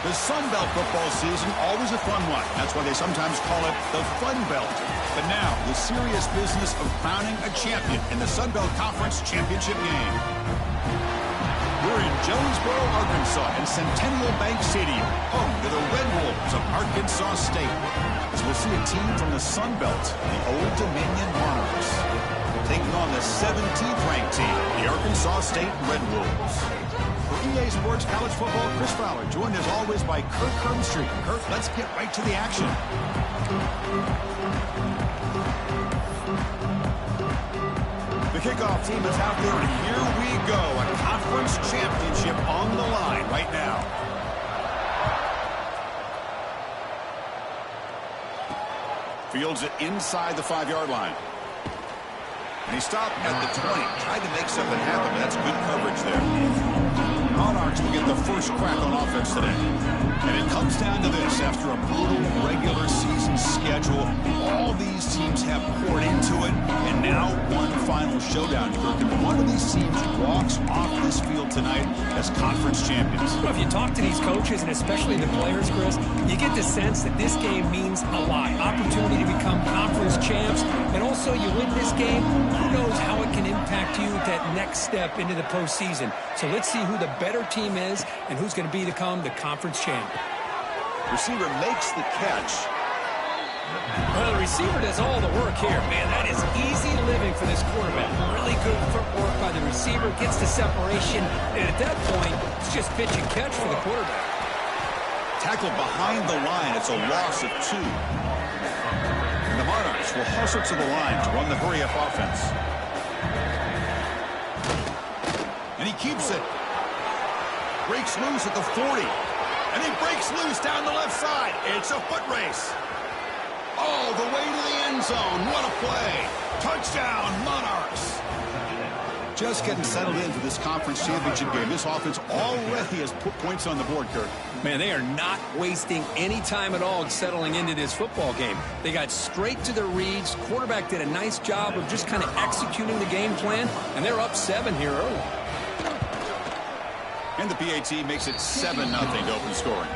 The Sun Belt football season, always a fun one. That's why they sometimes call it the Fun Belt. But now, the serious business of crowning a champion in the Sun Belt Conference Championship game. We're in Jonesboro, Arkansas, in Centennial Bank Stadium, home to the Red Wolves of Arkansas State. As we'll see a team from the Sun Belt, the Old Dominion Monarchs, taking on the 17th ranked team, the Arkansas State Red Wolves. For EA Sports College Football, Chris Fowler, joined as always by Kirk Herbstreit. Kirk, let's get right to the action. The kickoff team is out there, and here we go. A conference championship on the line right now. Fields it inside the 5-yard line. And he stopped at the 20. Tried to make something happen, but that's good coverage there. Monarchs will get the first crack on offense today. And it comes down to this. After a brutal regular season schedule, all these teams have poured into it, and now one final showdown. And one of these teams walks off this field tonight as conference champions. Well, if you talk to these coaches, and especially the players, Chris, you get the sense that this game means a lot. Opportunity to become conference champs, and also you win this game, who knows how it can impact you at that next step into the postseason. So let's see who the better team is and who's going to become the conference champ. Receiver makes the catch. Well, the receiver does all the work here. Man, that is easy living for this quarterback. Really good footwork by the receiver, gets the separation, and at that point, it's just pitch and catch for the quarterback. Tackled behind the line. It's a loss of 2. And the Monarchs will hustle to the line to run the hurry-up offense. And he keeps it. Breaks loose at the 40. And he breaks loose down the left side. It's a foot race. All the way to the end zone. What a play. Touchdown, Monarchs. Just getting settled into this conference championship game. This offense already has put points on the board, Kirk. Man, they are not wasting any time at all settling into this football game. They got straight to their reads. Quarterback did a nice job of just kind of executing the game plan, and they're up 7 here early. And the PAT makes it 7-0 to open scoring.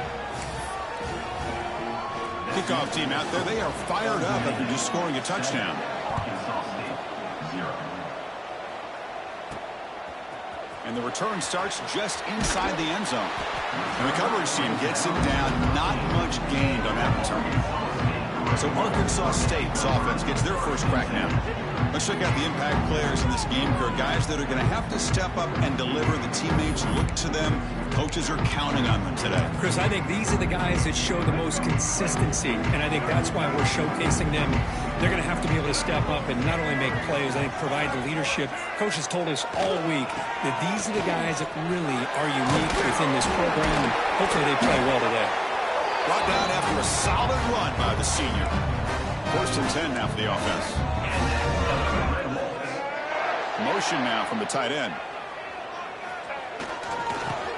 Kickoff team out there. They are fired up after just scoring a touchdown. And the return starts just inside the end zone. And the coverage team gets him down. Not much gained on that return. So Arkansas State's offense gets their first crack now. Let's check out the impact players in this game, Kirk. Guys that are going to have to step up and deliver. The teammates look to them. Coaches are counting on them today. Chris, I think these are the guys that show the most consistency, and I think that's why we're showcasing them. They're going to have to be able to step up and not only make plays, I think provide the leadership. Coach has told us all week that these are the guys that really are unique within this program, and hopefully they play well today. Brought down after a solid run by the senior. 1st and 10 now for the offense. Motion now from the tight end.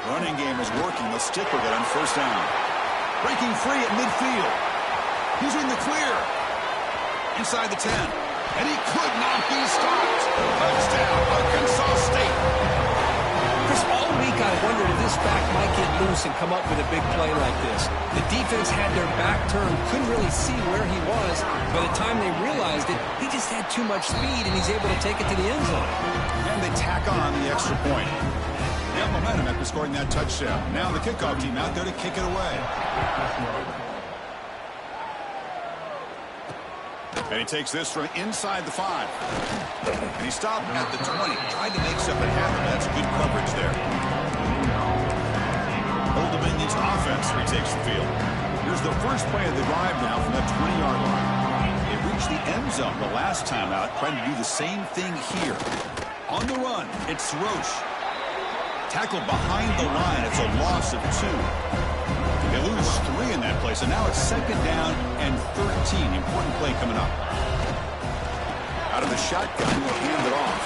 Running game is working. Let's stick with it on 1st down. Breaking free at midfield. He's in the clear. Inside the 10. And he could not be stopped. Touchdown, Arkansas State. Chris, all week I wondered if this back might get loose and come up with a big play like this. The defense had their back turned, couldn't really see where he was. By the time they realized it, he just had too much speed, and he's able to take it to the end zone. And they tack on the extra point. They have momentum after scoring that touchdown. Now the kickoff team out there to kick it away. And he takes this from inside the 5. And he stopped at the 20. Tried to make something happen. That's good coverage there. Old Dominion's offense retakes the field. Here's the first play of the drive now from that 20-yard line. They reached the end zone the last time out, trying to do the same thing here. On the run, it's Roche. Tackled behind the line. It's a loss of 2. They lose 3 in that play, so now it's 2nd down and 13. Important play coming up. Out of the shotgun, he'll hand it off.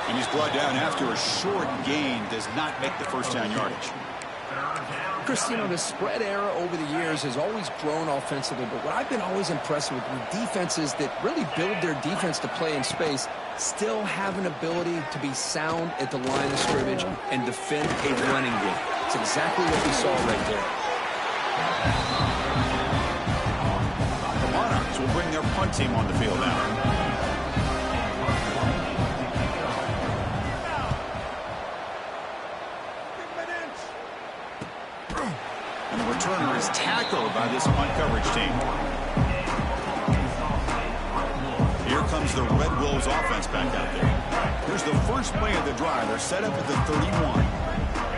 And he's brought down after a short gain. Does not make the 1st down yardage. Chris, you know, the spread era over the years has always grown offensively, but what I've been always impressed with defenses that really build their defense to play in space still have an ability to be sound at the line of scrimmage and defend a running game. exactly what we saw right there. The Monarchs will bring their punt team on the field now. And the returner is tackled by this punt coverage team. Here comes the Red Wolves offense back out there. Here's the first play of the drive. They're set up at the 31.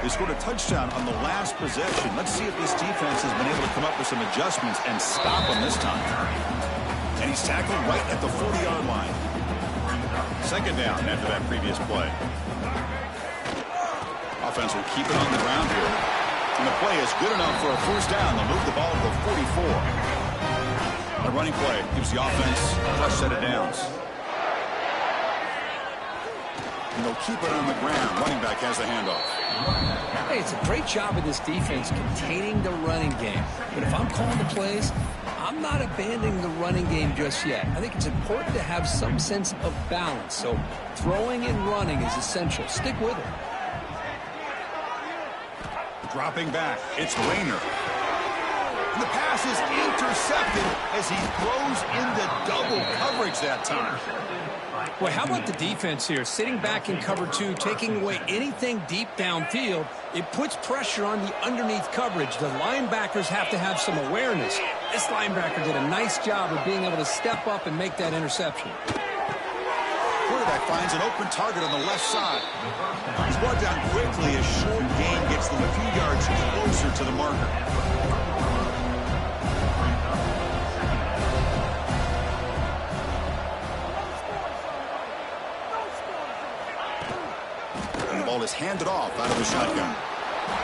They scored a touchdown on the last possession. Let's see if this defense has been able to come up with some adjustments and stop them this time. And he's tackled right at the 40-yard line. Second down after that previous play. Offense will keep it on the ground here. And the play is good enough for a first down. They'll move the ball to the 44. A running play gives the offense a fresh set of downs. And they'll keep it on the ground. Running back has the handoff. Hey, it's a great job of this defense containing the running game. But if I'm calling the plays, I'm not abandoning the running game just yet. I think it's important to have some sense of balance. So throwing and running is essential. Stick with it. Dropping back, it's Rayner. And the pass is intercepted as he throws into double coverage that time. Well, how about the defense here? Sitting back in cover two, taking away anything deep downfield. It puts pressure on the underneath coverage. The linebackers have to have some awareness. This linebacker did a nice job of being able to step up and make that interception. Quarterback finds an open target on the left side. He's brought down quickly as short gain gets them a few yards closer to the marker. And the ball is handed off out of the shotgun.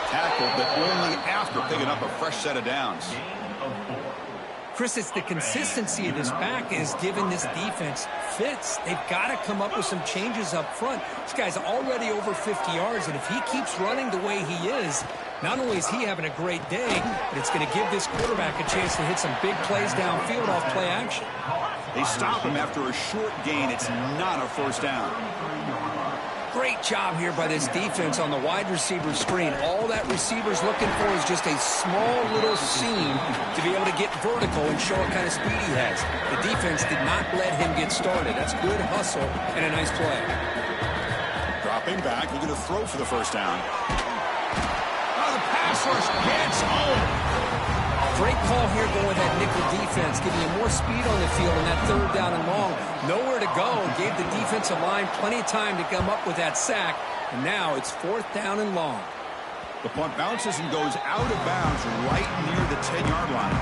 Tackled, but only after picking up a fresh set of downs. Chris, it's the consistency of this back is giving this defense fits. They've got to come up with some changes up front. This guy's already over 50 yards, and if he keeps running the way he is, not only is he having a great day, but it's going to give this quarterback a chance to hit some big plays downfield off play action. They stop him after a short gain. It's not a first down. Great job here by this defense on the wide receiver screen. All that receiver's looking for is just a small little seam to be able to get vertical and show what kind of speed he has. The defense did not let him get started. That's good hustle and a nice play. Dropping back, looking to throw for the first down. Oh, the pass rush gets home. Great call here going with that nickel defense, giving you more speed on the field on that third down and long. Nowhere to go. Gave the defensive line plenty of time to come up with that sack. And now it's fourth down and long. The punt bounces and goes out of bounds right near the 10-yard line.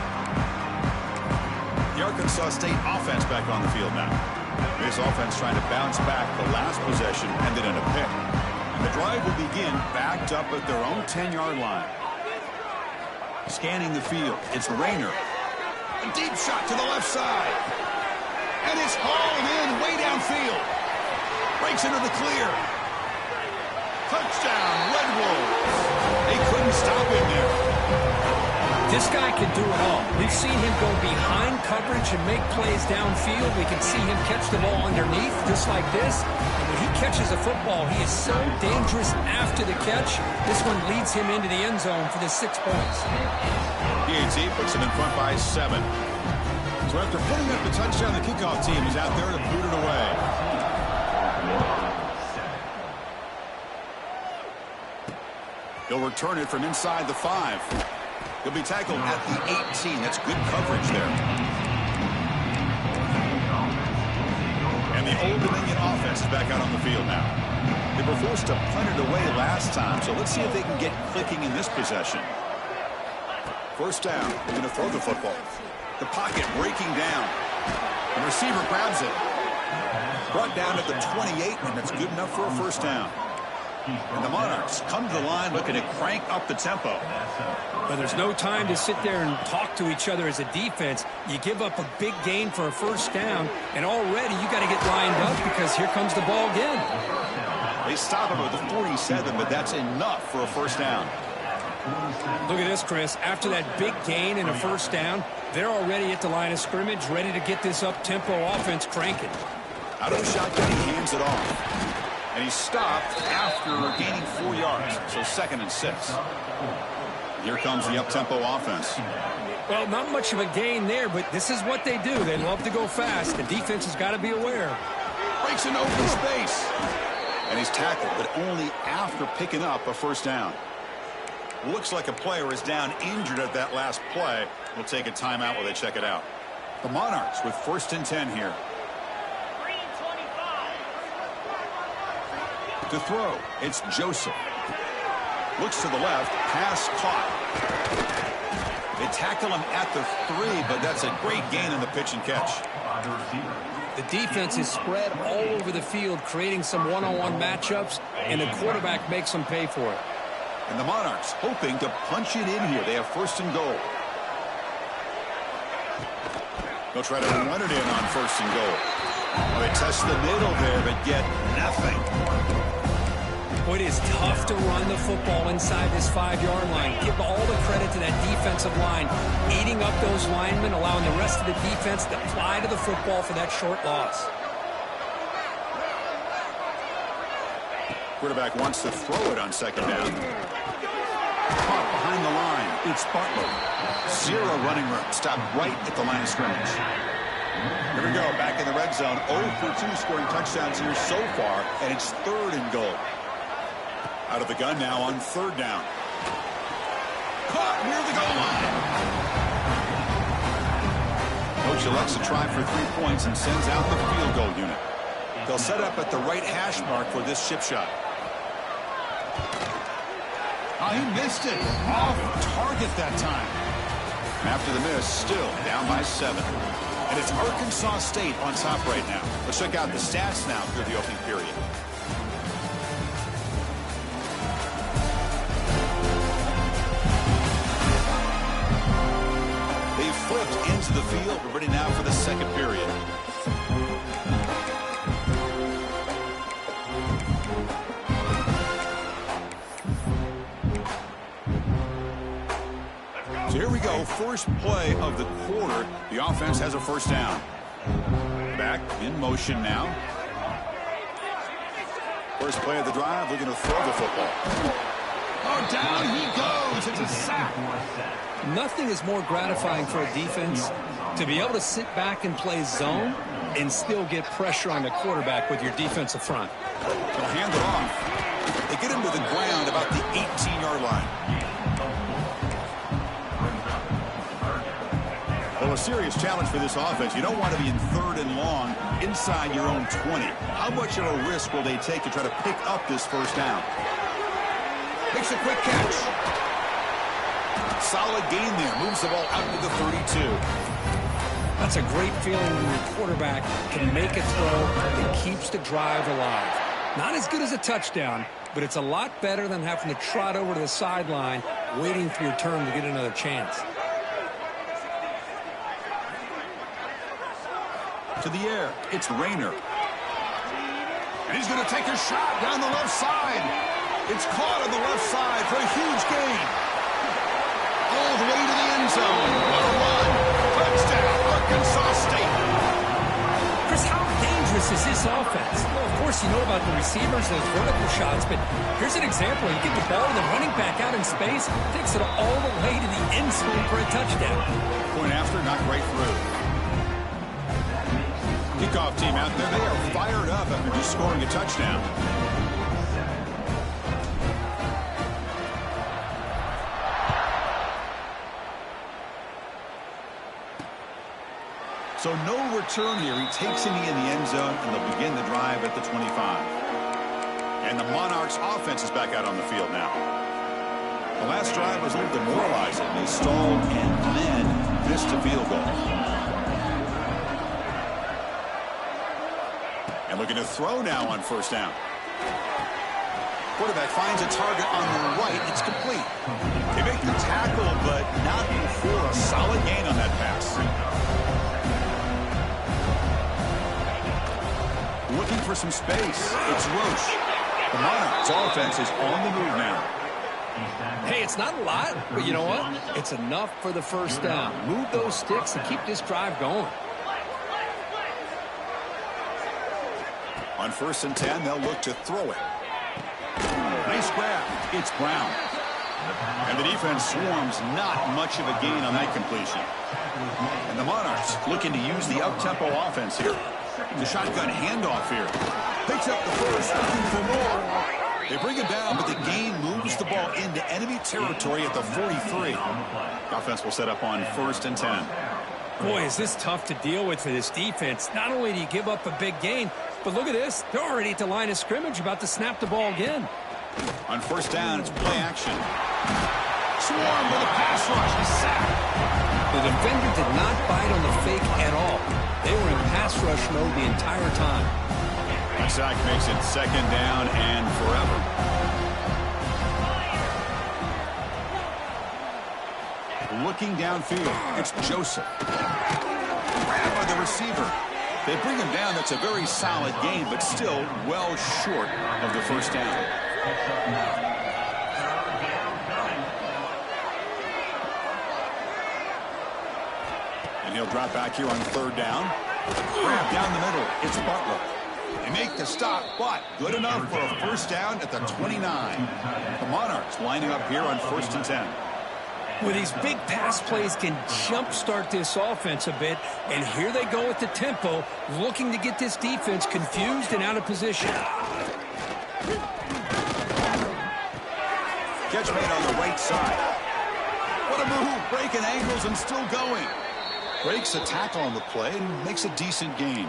The Arkansas State offense back on the field now. This offense trying to bounce back the last possession, ended in a pick. And the drive will begin backed up at their own 10-yard line. Scanning the field, it's Rayner. A deep shot to the left side. And it's hauled in way downfield. Breaks into the clear. Touchdown, Red Wolves. They couldn't stop him there. This guy can do it all. We've seen him go behind coverage and make plays downfield. We can see him catch the ball underneath just like this. And when he catches a football, he is so dangerous after the catch. This one leads him into the end zone for the 6 points. PAT puts him in front by 7. So after putting up the touchdown, the kickoff team is out there to boot it away. He'll return it from inside the 5. He'll be tackled at the 18. That's good coverage there. And the Old Dominion offense is back out on the field now. They were forced to punt it away last time, so let's see if they can get clicking in this possession. First down, they're going to throw the football. The pocket breaking down. The receiver grabs it. Brought down at the 28, and that's good enough for a first down. And the Monarchs come to the line looking to crank up the tempo. But there's no time to sit there and talk to each other as a defense. You give up a big gain for a first down, and already you got to get lined up because here comes the ball again. They stop him at the 47, but that's enough for a first down. Look at this, Chris. After that big gain and a first down, they're already at the line of scrimmage, ready to get this up-tempo offense cranking. Out of the shotgun, he hands it off. And he stopped after gaining 4 yards, so 2nd and 6. Here comes the up-tempo offense. Well, not much of a gain there, but this is what they do. They love to go fast. The defense has got to be aware. Breaks an open space. And he's tackled, but only after picking up a first down. Looks like a player is down injured at that last play. We'll take a timeout while they check it out. The Monarchs with 1st and 10 here. To throw, it's Joseph. Looks to the left, pass caught. They tackle him at the 3, but that's a great gain in the pitch and catch. The defense is spread all over the field, creating some one-on-one matchups, and the quarterback makes them pay for it. And the Monarchs hoping to punch it in here. They have 1st and goal. They'll try to run it in on 1st and goal. Well, they test the middle there, but get nothing. Boy, it is tough to run the football inside this 5-yard line. Give all the credit to that defensive line, eating up those linemen, allowing the rest of the defense to fly to the football for that short loss. Quarterback wants to throw it on 2nd down. Caught behind the line. It's Butler. 0 running room. Stopped right at the line of scrimmage. Here we go. Back in the red zone. 0 for 2 scoring touchdowns here so far, and it's 3rd and goal. Out of the gun now on 3rd down. Caught near the goal line. Coach elects to try for 3 points and sends out the field goal unit. They'll set up at the right hash mark for this chip shot. Oh, he missed it. Off target that time. And after the miss, still down by 7. And it's Arkansas State on top right now. Let's check out the stats now through the opening period. Flipped into the field. We're ready now for the 2nd period. So here we go. First play of the quarter. The offense has a 1st down. Back in motion now. First play of the drive. Looking to throw the football. Oh, down he goes. It's a sack. Nothing is more gratifying for a defense to be able to sit back and play zone and still get pressure on the quarterback with your defensive front. They'll hand it off. They get him to the ground about the 18-yard line. Well, a serious challenge for this offense. You don't want to be in 3rd and long inside your own 20. How much of a risk will they take to try to pick up this 1st down? Makes a quick catch. Solid gain there. Moves the ball out to the 32. That's a great feeling when your quarterback can make a throw that keeps the drive alive. Not as good as a touchdown, but it's a lot better than having to trot over to the sideline waiting for your turn to get another chance. To the air. It's Rayner. And he's going to take a shot down the left side. It's caught on the left side for a huge gain. All the way to the end zone. What a run. Touchdown, Arkansas State. Chris, how dangerous is this offense? Well, of course, you know about the receivers, those vertical shots, but here's an example. You get the ball and the running back out in space, takes it all the way to the end zone for a touchdown. Point after, not right through. Kickoff team out there, they are fired up after just scoring a touchdown. So no return here. He takes it in the end zone, and they'll begin the drive at the 25. And the Monarchs offense is back out on the field now. The last drive was a little demoralizing. They stalled and then missed a field goal. And looking to throw now on 1st down. Quarterback finds a target on the right. It's complete. They make the tackle, but not before a solid gain on that pass. Looking for some space. It's Roche. The Monarchs offense is on the move now. Hey, it's not a lot, but you know what? It's enough for the 1st down. Move those sticks and keep this drive going. On 1st and 10, they'll look to throw it. Nice grab. It's Brown. And the defense swarms, not much of a gain on that completion. And the Monarchs looking to use the up-tempo offense here. The shotgun handoff here. Picks up the first, looking for more. They bring him down, but the gain moves the ball into enemy territory at the 43. The offense will set up on 1st and 10. Boy, is this tough to deal with for this defense. Not only do you give up a big gain, but look at this. They're already at the line of scrimmage, about to snap the ball again. On 1st down, it's play action. Swarm with a pass rush. He's sacked. The defender did not bite on the fake at all. They were in pass rush mode the entire time. The sack makes it 2nd down and forever. Looking downfield, it's Joseph. Grab by the receiver. They bring him down. That's a very solid gain, but still well short of the 1st down. And he'll drop back here on 3rd down. Grab down the middle. It's Butler. They make the stop, but good enough for a 1st down at the 29. The Monarchs lining up here on 1st and 10. Well, these big pass plays can jumpstart this offense a bit, and here they go with the tempo, looking to get this defense confused and out of position. Catch made on the right side. What a move, breaking angles and still going. Breaks a tackle on the play and makes a decent gain.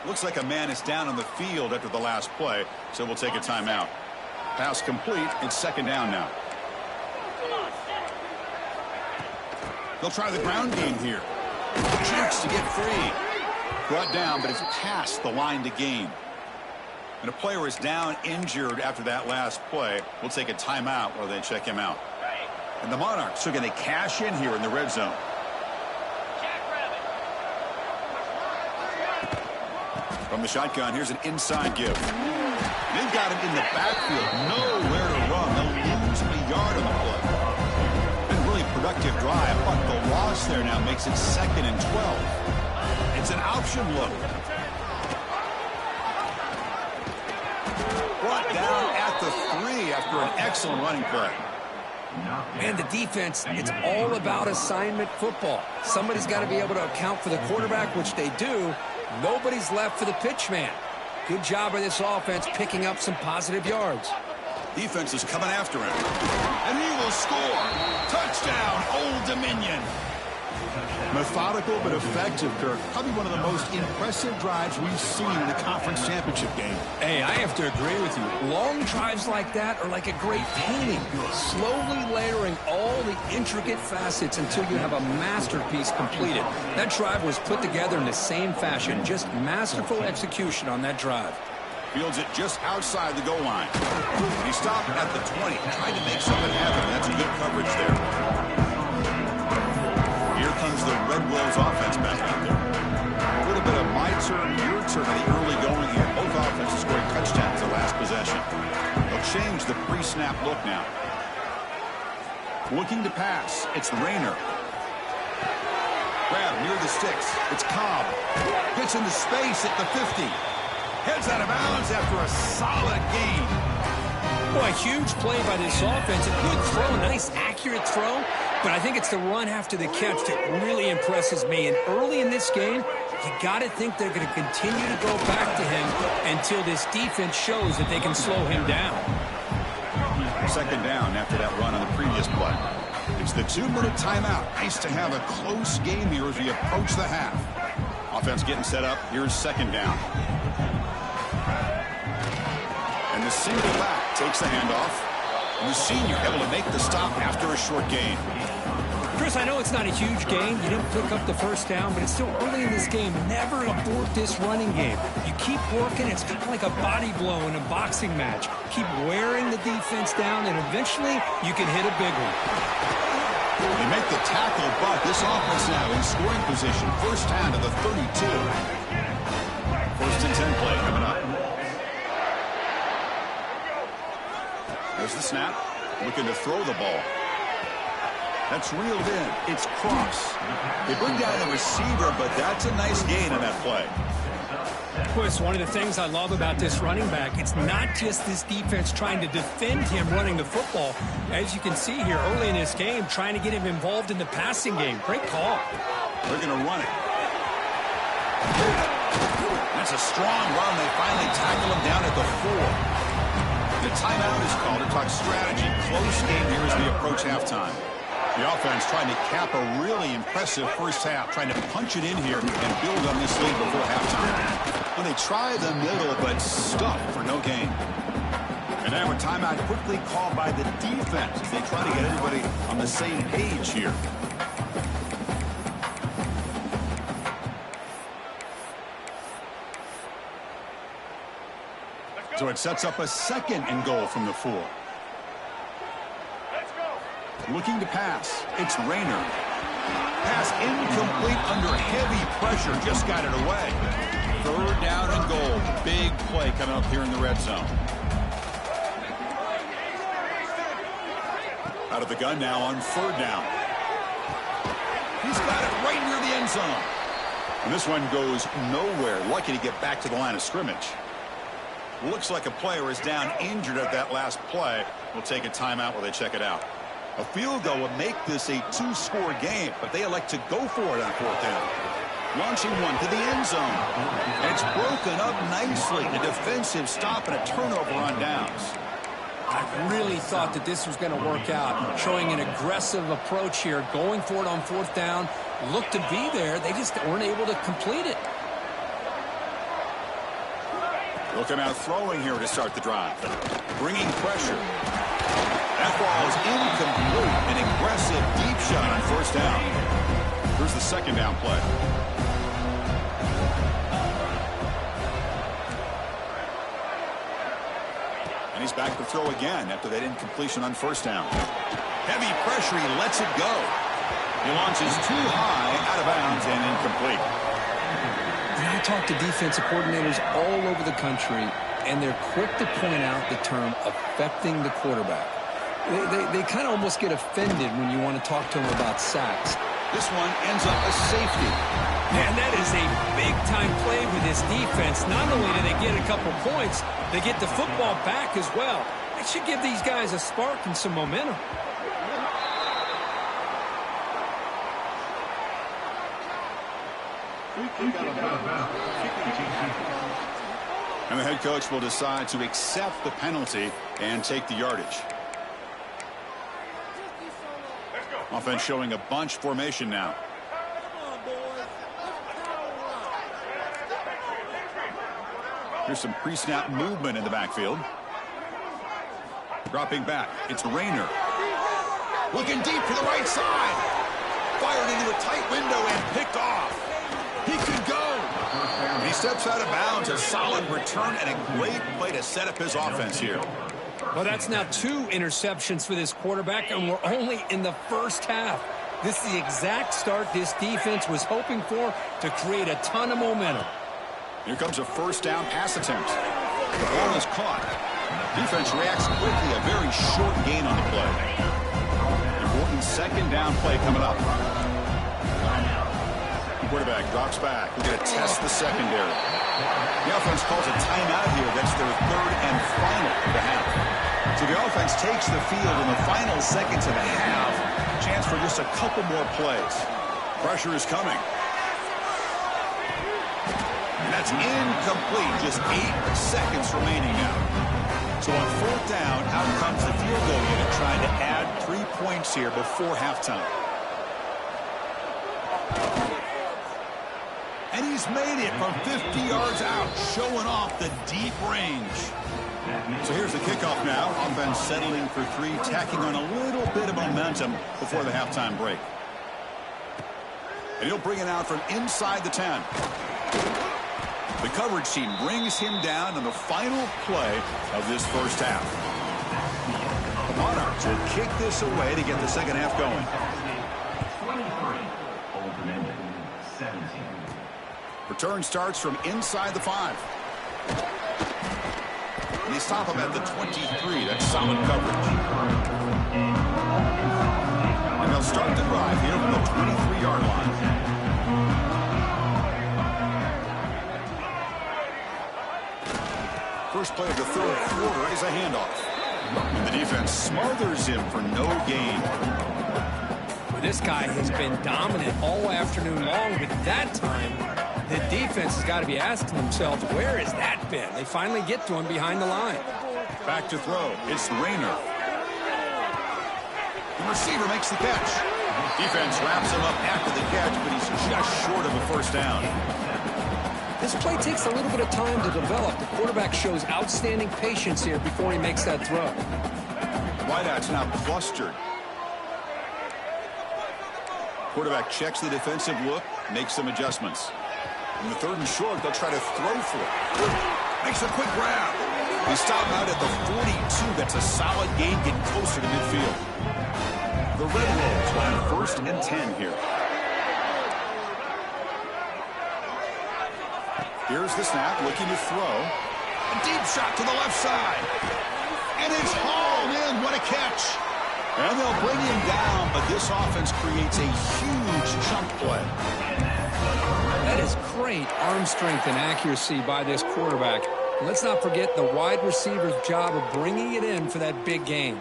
Looks like a man is down on the field after the last play, so we'll take a timeout. Pass complete. It's 2nd down now. They'll try the ground game here. Chance to get free. Brought down, but it's past the line to gain. And a player is down injured after that last play. We'll take a timeout while they check him out. And the Monarchs are going to cash in here in the red zone. From the shotgun, here's an inside give. They've got him in the backfield. Nowhere to run. They'll lose a yard on the play. Been really productive drive, but the loss there now makes it 2nd and 12. It's an option look. Brought down at the 3 after an excellent running play. Man, the defense, it's all about assignment football. Somebody's got to be able to account for the quarterback, which they do. Nobody's left for the pitch man. Good job by this offense picking up some positive yards. Defense is coming after him. And he will score. Touchdown, Old Dominion. Methodical but effective, Kirk. Probably one of the most impressive drives we've seen in the conference championship game. Hey, I have to agree with you. Long drives like that are like a great painting. Slowly layering all the intricate facets until you have a masterpiece completed. That drive was put together in the same fashion. Just masterful execution on that drive. Fields it just outside the goal line. He stopped at the 20. Tried to make something happen. That's good coverage there. Here comes the Red Wolves offense back out there. A little bit of my turn, your turn in the early going here. Both offenses scoring touchdowns the last possession. They'll change the pre-snap look now. Looking to pass. It's Rayner. Grab near the sticks. It's Cobb. Gets into space at the 50. Heads out of bounds after a solid gain. Boy, a huge play by this offense. A good throw, a nice accurate throw. But I think it's the run after the catch that really impresses me. And early in this game, you got to think they're going to continue to go back to him until this defense shows that they can slow him down. 2nd down after that run on the previous play. It's the 2-minute timeout. Nice to have a close game here as we approach the half. Offense getting set up. Here's 2nd down. And the single back takes the handoff. And the senior able to make the stop after a short gain. Chris, I know it's not a huge gain. You didn't pick up the 1st down, but it's still early in this game. Never abort this running game. You keep working. It's kind of like a body blow in a boxing match. Keep wearing the defense down, and eventually you can hit a big one. They make the tackle, but this offense now in scoring position. 1st down to the 32. 1st and 10 play coming up. There's the snap. Looking to throw the ball. That's reeled in. It's Cross. They bring down the receiver, but that's a nice gain on that play. Chris, one of the things I love about this running back, it's not just this defense trying to defend him running the football. As you can see here early in this game, trying to get him involved in the passing game. Great call. They're going to run it. That's a strong run. They finally tackle him down at the 4. The timeout is called to talk strategy. Close game here as we approach halftime. The offense trying to cap a really impressive first half, trying to punch it in here and build on this lead before halftime. Well, they try the middle, but stuck for no gain. And now a timeout quickly called by the defense. They try to get everybody on the same page here. So it sets up a 2nd and goal from the 4. Looking to pass. It's Rayner. Pass incomplete under heavy pressure. Just got it away. 3rd down and goal. Big play coming up here in the red zone. Out of the gun now on 3rd down. He's got it right near the end zone. And this one goes nowhere. Lucky to get back to the line of scrimmage. Looks like a player is down injured at that last play. We'll take a timeout while they check it out. A field goal would make this a 2-score game, but they elect to go for it on 4th down. Launching one to the end zone. And it's broken up nicely. A defensive stop and a turnover on downs. I really thought that this was going to work out. Showing an aggressive approach here. Going for it on 4th down. Looked to be there. They just weren't able to complete it. Looking out throwing here to start the drive. Bringing pressure. That ball is incomplete. An aggressive deep shot on 1st down. Here's the 2nd down play. And he's back to throw again after that incompletion on 1st down. Heavy pressure. He lets it go. He launches too high, out of bounds, and incomplete. I talk to defensive coordinators all over the country, and they're quick to point out the term affecting the quarterback. They kind of almost get offended when you want to talk to them about sacks. This one ends up a safety. Man, that is a big-time play with this defense. Not only do they get a couple points, they get the football back as well. It should give these guys a spark and some momentum. And the head coach will decide to accept the penalty and take the yardage. Offense showing a bunch formation now. Here's some pre-snap movement in the backfield. Dropping back, it's Rayner. Looking deep to the right side. Fired into a tight window and picked off. He could go. And he steps out of bounds. A solid return and a great play to set up his offense here. Well, that's now 2 interceptions for this quarterback, and we're only in the first half. This is the exact start this defense was hoping for to create a ton of momentum. Here comes a 1st down pass attempt. The ball is caught. Defense reacts quickly. A very short gain on the play. Important 2nd down play coming up. Quarterback drops back. We're going to test the secondary. The offense calls a timeout here. That's their 3rd and final of the half. So the offense takes the field in the final seconds of the half. Chance for just a couple more plays. Pressure is coming. And that's incomplete. Just 8 seconds remaining now. So on 4th down, out comes the field goal unit trying to add 3 points here before halftime. And he's made it from 50 yards out, showing off the deep range. So here's the kickoff now. Offense settling for 3, tacking on a little bit of momentum before the halftime break. And he'll bring it out from inside the 10. The coverage team brings him down on the final play of this first half. The Monarchs will kick this away to get the second half going. Return starts from inside the 5. And they stop him at the 23. That's solid coverage. And they'll start the drive here from the 23-yard line. first play of the third quarter is a handoff. And the defense smothers him for no gain. This guy has been dominant all afternoon long, but that time, the defense has got to be asking themselves, where has that been? They finally get to him behind the line. Back to throw. It's Rayner. The receiver makes the catch. Defense wraps him up after the catch, but he's just short of a first down. This play takes a little bit of time to develop. The quarterback shows outstanding patience here before he makes that throw. Wideouts now clustered. Quarterback checks the defensive look, makes some adjustments. In the third and short, they'll try to throw for it. Makes a quick grab. They stop out at the 42. That's a solid gain, getting closer to midfield. The Red Wolves will have first and 10 here. Here's the snap, looking to throw. A deep shot to the left side. And it's hauled in. What a catch. And they'll bring him down, but this offense creates a huge chunk play. That is great arm strength and accuracy by this quarterback. And let's not forget the wide receiver's job of bringing it in for that big gain.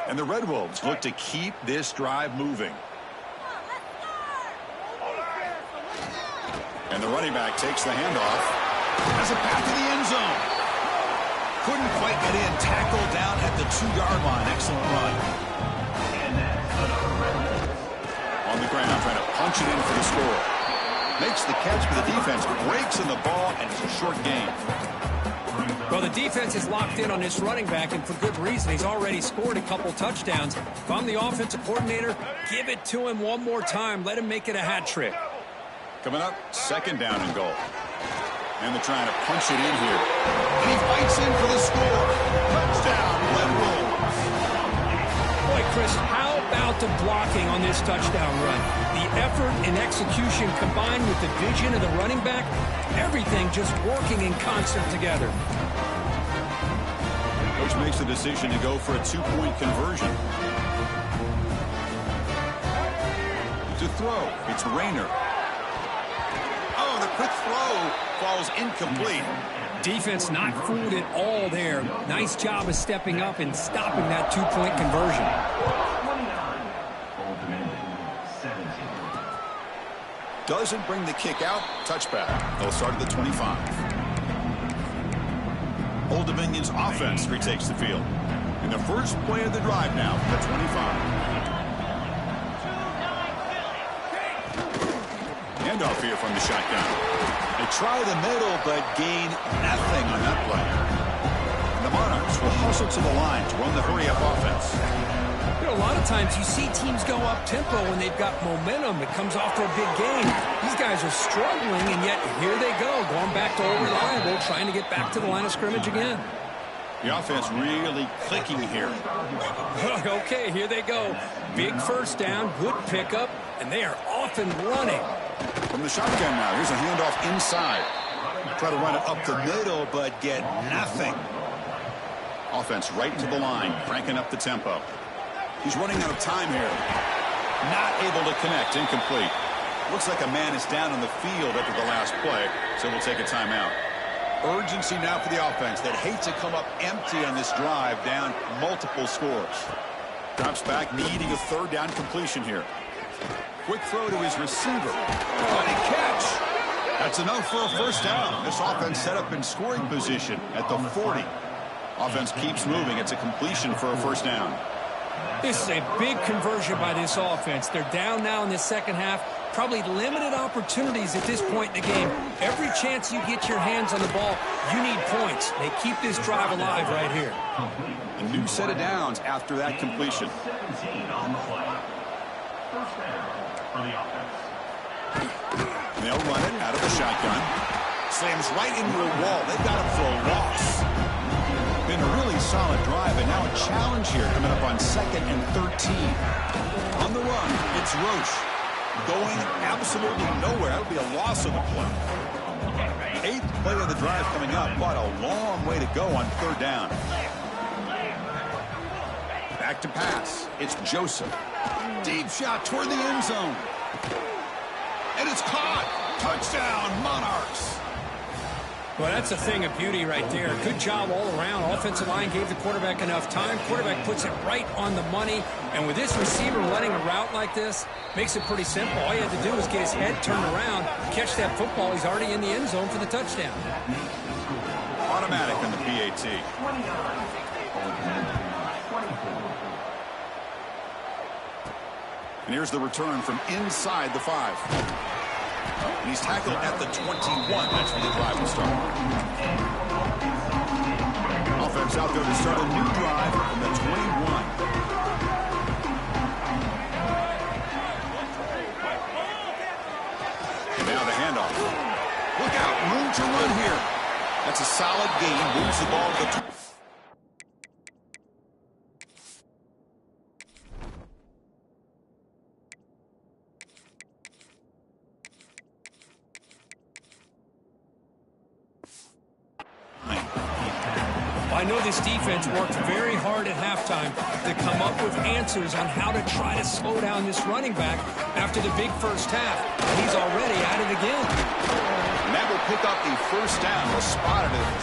And the Red Wolves look to keep this drive moving. And the running back takes the handoff. Has a path to the end zone. Couldn't quite get in. Tackled down at the 2-yard line. Excellent run. On the ground, trying to punch it in for the score. Makes the catch, but the defense breaks in the ball, and it's a short gain. Well, the defense is locked in on this running back, and for good reason. He's already scored a couple touchdowns. If I'm the offensive coordinator, give it to him one more time. Let him make it a hat trick. Coming up, second down and goal. And they're trying to punch it in here. And he fights in for the score. Touchdown, Red Wolves. Boy, Chris, how about the blocking on this touchdown run? The effort and execution combined with the vision of the running back, everything just working in concert together. Coach makes the decision to go for a 2-point conversion. To throw, it's Rayner. Oh, the quick throw falls incomplete. Defense not fooled at all there. Nice job of stepping up and stopping that 2-point conversion. Doesn't bring the kick out. Touchback. They'll start at the 25. Old Dominion's offense retakes the field. In the first play of the drive now from the 25. Handoff here from the shotgun. They try the middle, but gain nothing on that play. And the Monarchs will hustle to the line to run the hurry-up offense. You know, a lot of times you see teams go up-tempo when they've got momentum. It comes off for a big gain. These guys are struggling, and yet here they go, going back to old reliable, trying to get back to the line of scrimmage again. The offense really clicking here. Okay, here they go. Big first down, good pickup, and they are off and running. From the shotgun now, here's a handoff inside. Try to run it up the middle, but get nothing. Offense right to the line, cranking up the tempo. He's running out of time here. Not able to connect, incomplete. Looks like a man is down on the field after the last play, so we'll take a timeout. Urgency now for the offense that hates to come up empty on this drive, down multiple scores. Drops back, needing a third down completion here. Quick throw to his receiver. What a catch! That's enough for a first down. This offense set up in scoring position at the 40. Offense keeps moving. It's a completion for a first down. This is a big conversion by this offense. They're down now in the second half. Probably limited opportunities at this point in the game. Every chance you get your hands on the ball, you need points. They keep this drive alive right here. A new set of downs after that completion. They'll run it out of the shotgun. Slams right into a wall. They've got him for a loss. Been a really solid drive, and now a challenge here coming up on 2nd and 13. On the run, it's Roche. Going absolutely nowhere. That would be a loss of the play. 8th play of the drive coming up, but a long way to go on third down. Back to pass. It's Joseph. Deep shot toward the end zone. And it's caught. Touchdown, Monarchs. Well, that's a thing of beauty right there. Good job all around. Offensive line gave the quarterback enough time. Quarterback puts it right on the money. And with this receiver running a route like this, makes it pretty simple. All you have to do is get his head turned around, catch that football. He's already in the end zone for the touchdown. Automatic on the PAT. And here's the return from inside the 5. And he's tackled at the 21. That's where the drive will start. Offense out there to start a new drive from the 21. And now the handoff. Look out, room to run here. That's a solid gain. Moves the ball to the 20. I know this defense worked very hard at halftime to come up with answers on how to try to slow down this running back after the big first half. He's already at it again. And that will pick up the first down. Was spotted at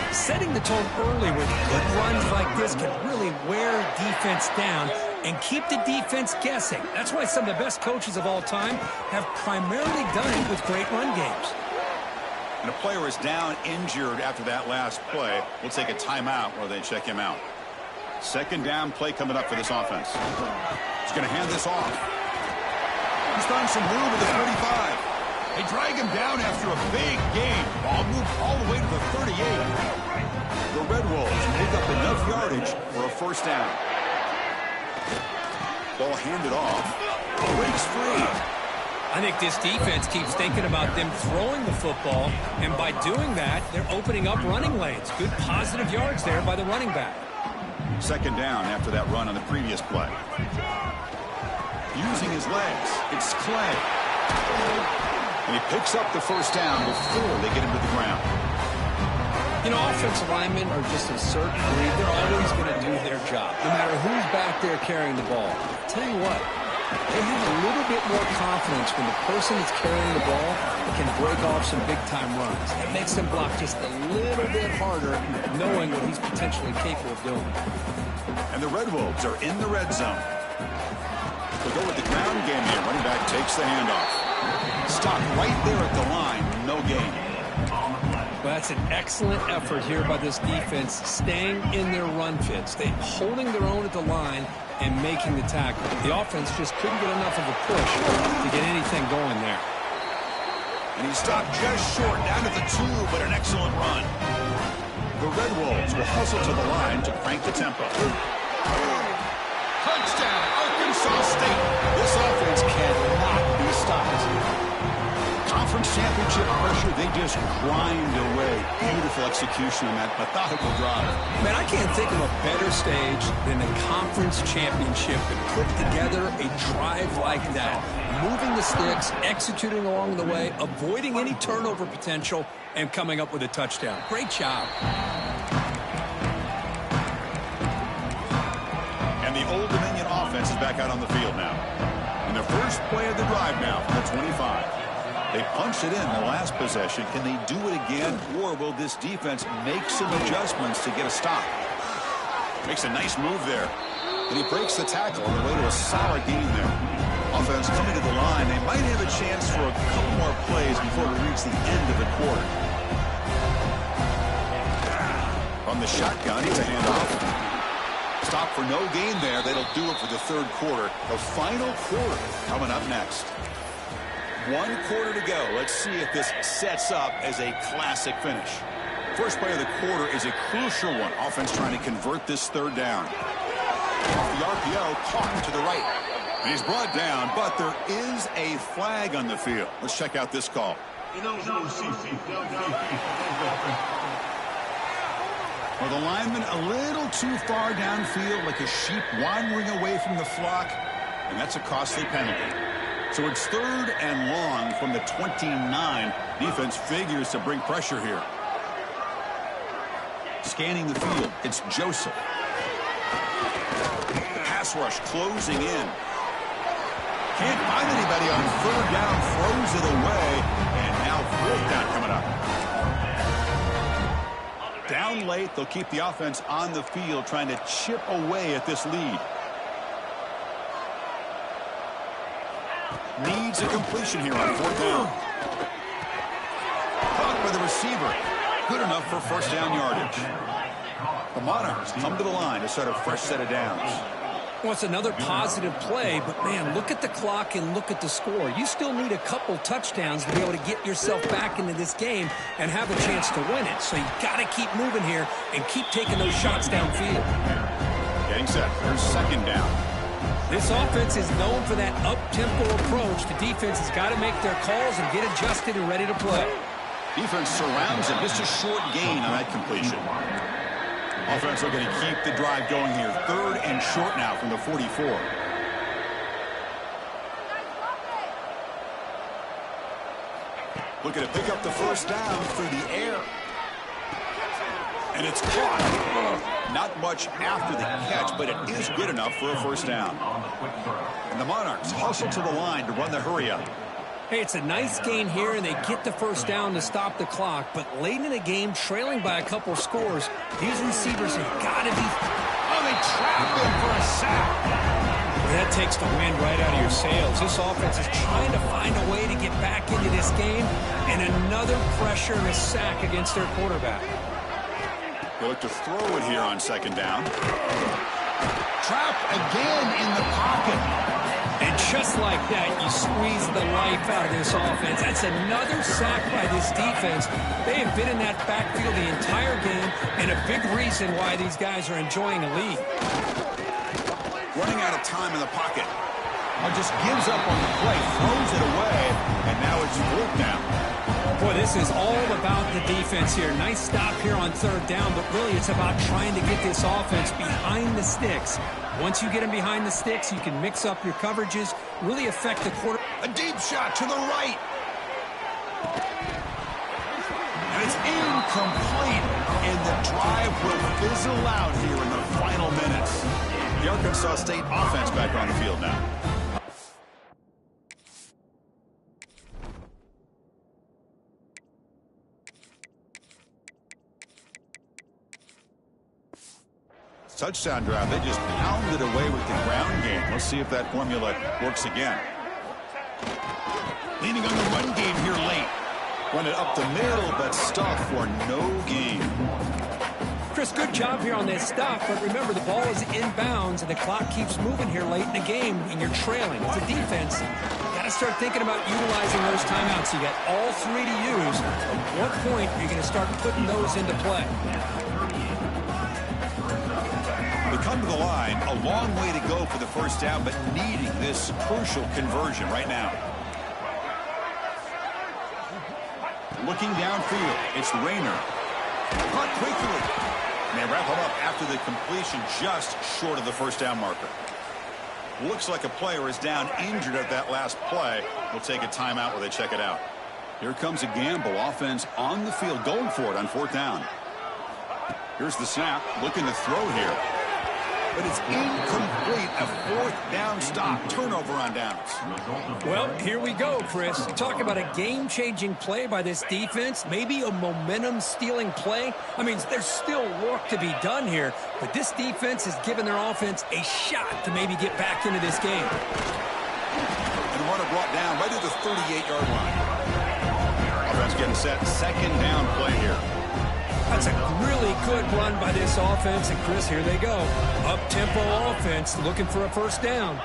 38. Setting the tone early with good runs like this can really wear defense down and keep the defense guessing. That's why some of the best coaches of all time have primarily done it with great run games. And a player is down injured after that last play. We'll take a timeout while they check him out. Second down play coming up for this offense. He's going to hand this off. He's found some room at the 35. They drag him down after a big gain. Ball moved all the way to the 38. The Red Wolves pick up enough yardage for a first down. Ball handed off. Breaks free. I think this defense keeps thinking about them throwing the football, and by doing that, they're opening up running lanes. Good positive yards there by the running back. Second down after that run on the previous play. Using his legs, it's Clay. And he picks up the first down before they get him to the ground. You know, offensive linemen are just a certain breed. They're always going to do their job, no matter who's back there carrying the ball. I'll tell you what. They have a little bit more confidence when the person that's carrying the ball can break off some big-time runs. It makes them block just a little bit harder, knowing what he's potentially capable of doing. And the Red Wolves are in the red zone. They'll go with the ground game here. Running back takes the handoff. Stop right there at the line. No gain. Well, that's an excellent effort here by this defense, staying in their run fits. They're holding their own at the line and making the tackle. The offense just couldn't get enough of a push to get anything going there. And he stopped just short, down to the 2, but an excellent run. The Red Wolves will hustle to the line to crank the tempo. Touchdown, Arkansas State. This offense cannot be stopped. Conference championship pressure, they just grind away. Beautiful execution on that methodical drive. Man, I can't think of a better stage than the conference championship to put together a drive like that. Moving the sticks, executing along the way, avoiding any turnover potential, and coming up with a touchdown. Great job. And the Old Dominion offense is back out on the field now. And the first play of the drive now from the 25. They punched it in the last possession. Can they do it again, or will this defense make some adjustments to get a stop? Makes a nice move there. And he breaks the tackle on the way to a solid gain there. Offense coming to the line. They might have a chance for a couple more plays before we reach the end of the quarter. From the shotgun, it's a handoff. Stop for no gain there. That'll do it for the third quarter. The final quarter coming up next. 1 quarter to go. Let's see if this sets up as a classic finish. First play of the quarter is a crucial one. Offense trying to convert this third down. Off the RPO, caught to the right. And he's brought down, but there is a flag on the field. Let's check out this call. Well, the lineman a little too far downfield, like a sheep wandering away from the flock, and that's a costly penalty. So it's third and long from the 29. Defense figures to bring pressure here. Scanning the field, it's Joseph. The pass rush closing in. Can't find anybody on third down, throws it away, and now fourth down coming up. Down late, they'll keep the offense on the field trying to chip away at this lead. Needs a completion here on fourth down. Caught by the receiver. Good enough for first down yardage. The Monarchs come to the line to start a fresh set of downs. Well, it's another positive play, but, man, look at the clock and look at the score. You still need a couple touchdowns to be able to get yourself back into this game and have a chance to win it. So you got to keep moving here and keep taking those shots downfield. Getting set. Here's second down. This offense is known for that up-tempo approach. The defense has got to make their calls and get adjusted and ready to play. Defense surrounds him. Just a short gain on that completion. Offense looking to keep the drive going here. Third and short now from the 44. Looking to pick up the first down through the air. And it's caught. Not much after the catch, but it is good enough for a first down. And the Monarchs hustle to the line to run the hurry up. Hey, it's a nice gain here, and they get the first down to stop the clock. But late in the game, trailing by a couple scores, these receivers have got to be... Oh, they trap him for a sack. Well, that takes the wind right out of your sails. This offense is trying to find a way to get back into this game, and another pressure and a sack against their quarterback. They look to throw it here on second down. Trap again in the pocket. And just like that, you squeeze the life out of this offense. That's another sack by this defense. They have been in that backfield the entire game, and a big reason why these guys are enjoying a lead. Running out of time in the pocket. Just gives up on the play, throws it away, and now it's fourth down. Boy, this is all about the defense here. Nice stop here on third down, but really it's about trying to get this offense behind the sticks. Once you get them behind the sticks, you can mix up your coverages, really affect the quarter. A deep shot to the right. And it's incomplete. And the drive will fizzle out here in the final minutes. The Arkansas State offense back on the field now. Touchdown drive. They just pounded away with the ground game. Let's see if that formula works again. Leaning on the run game here late. Run it up the middle, but stuff for no gain. Chris, good job here on this stop, but remember the ball is inbounds and the clock keeps moving here late in the game and you're trailing. It's a defense. You got to start thinking about utilizing those timeouts. You got all three to use. At what point are you going to start putting those into play? They come to the line, a long way to go for the first down, but needing this crucial conversion right now. Looking downfield, it's Rayner. Caught quickly. And they wrap him up after the completion just short of the first down marker. Looks like a player is down injured at that last play. We'll take a timeout while they check it out. Here comes a gamble. Offense on the field, going for it on fourth down. Here's the snap, looking to throw here. But it's incomplete. A fourth down stop. Turnover on downs. Well, here we go, Chris. You talk about a game-changing play by this defense, maybe a momentum-stealing play. I mean, there's still work to be done here, but this defense has given their offense a shot to maybe get back into this game. And the runner brought down right at the 38-yard line. Offense getting set. Second down play here. That's a really good run by this offense, and Chris, here they go. Up-tempo offense, looking for a first down.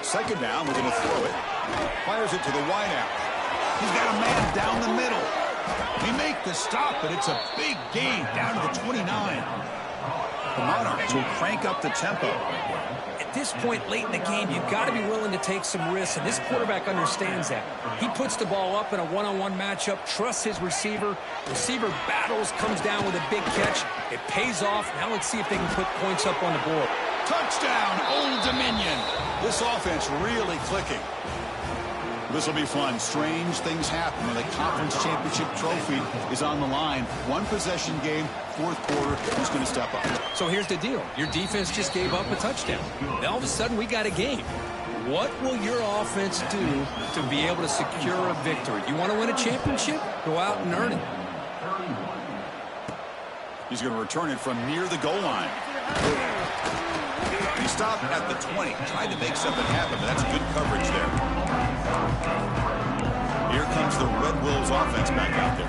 Second down, we're going to throw it. Fires it to the wideout. He's got a man down the middle. He make the stop, but it's a big gain down to the 29. The Monarchs will crank up the tempo. At this point late in the game, you've got to be willing to take some risks, and this quarterback understands that. He puts the ball up in a one-on-one matchup, trusts his receiver. Receiver battles, comes down with a big catch. It pays off. Now let's see if they can put points up on the board. Touchdown, Old Dominion. This offense really clicking. This will be fun. Strange things happen when the conference championship trophy is on the line. One possession game, fourth quarter. Who's going to step up? So here's the deal. Your defense just gave up a touchdown. Now all of a sudden we got a game. What will your offense do to be able to secure a victory? You want to win a championship? Go out and earn it. He's going to return it from near the goal line. He stopped at the 20, tried to make something happen, but that's good coverage there. Here comes the Red Wolves offense back out there.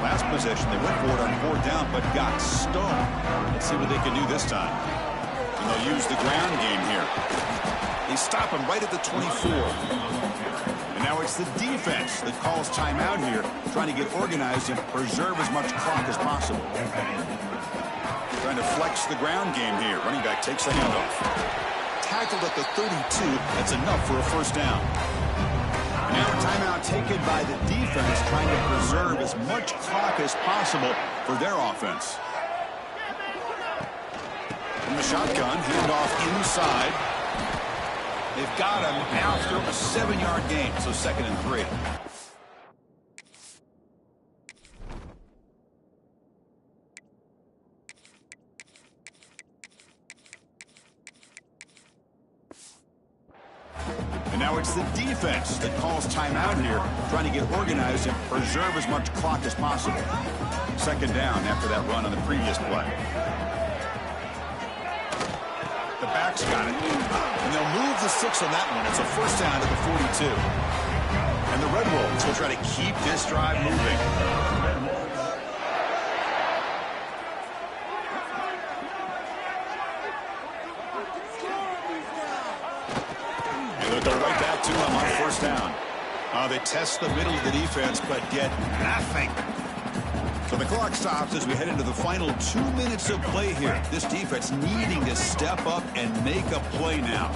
Last possession, they went for it on 4th down, but got stoned. Let's see what they can do this time. And they'll use the ground game here. They stop him right at the 24. And now it's the defense that calls timeout here, trying to get organized and preserve as much clock as possible. Trying to flex the ground game here. Running back takes the handoff. Tackled at the 32. That's enough for a first down. And now a timeout taken by the defense, trying to preserve as much clock as possible for their offense. From the shotgun, handoff inside. They've got him after a 7-yard gain, so 2nd and 3. And now it's the defense that calls timeout here, trying to get organized and preserve as much clock as possible. 2nd down after that run on the previous play. The backs got it. And they'll move the 6 on that one. It's a first down at the 42. And the Red Wolves will try to keep this drive moving. And they'll go right back to him on 1st down. They test the middle of the defense, but get nothing. So the clock stops as we head into the final 2 minutes of play here. This defense needing to step up and make a play now.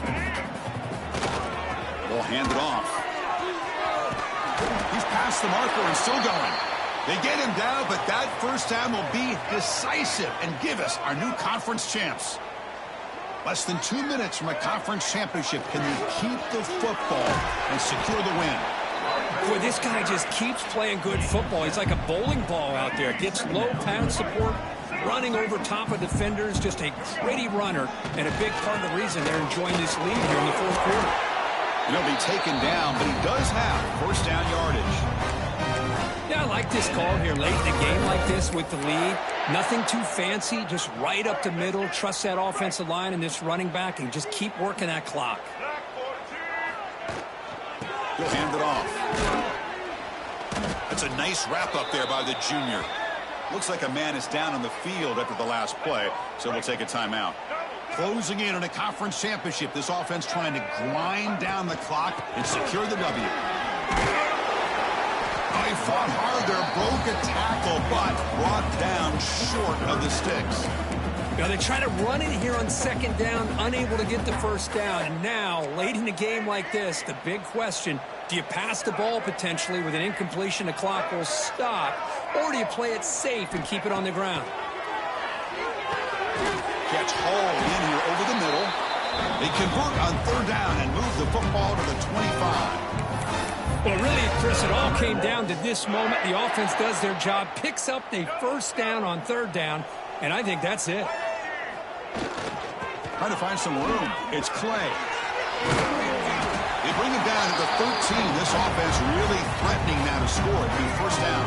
They'll hand it off. He's past the marker and still going. They get him down, but that first down will be decisive and give us our new conference champs. Less than 2 minutes from a conference championship. Can they keep the football and secure the win? Boy, this guy just keeps playing good football. He's like a bowling ball out there. Gets low pad support, running over top of defenders. Just a gritty runner, and a big part of the reason they're enjoying this lead here in the 4th quarter. He'll be taken down, but he does have first down yardage. Yeah, I like this call here late in a game like this with the lead. Nothing too fancy, just right up the middle. Trust that offensive line and this running back and just keep working that clock. He'll hand it off. That's a nice wrap up there by the junior. Looks like a man is down on the field after the last play, so we'll take a timeout. Closing in on a conference championship, this offense trying to grind down the clock and secure the W. He fought hard there, broke a tackle, but brought down short of the sticks. Now they try to run it here on 2nd down, unable to get the first down. And now, late in a game like this, the big question, do you pass the ball potentially with an incompletion, the clock will stop, or do you play it safe and keep it on the ground? Catch hauled in here over the middle. They convert on 3rd down and move the football to the 25. Well, really, Chris, it all came down to this moment. The offense does their job, picks up the first down on 3rd down, and I think that's it. Trying to find some room. It's Clay. They bring him down to the 13. This offense really threatening now to score. It'll be first down.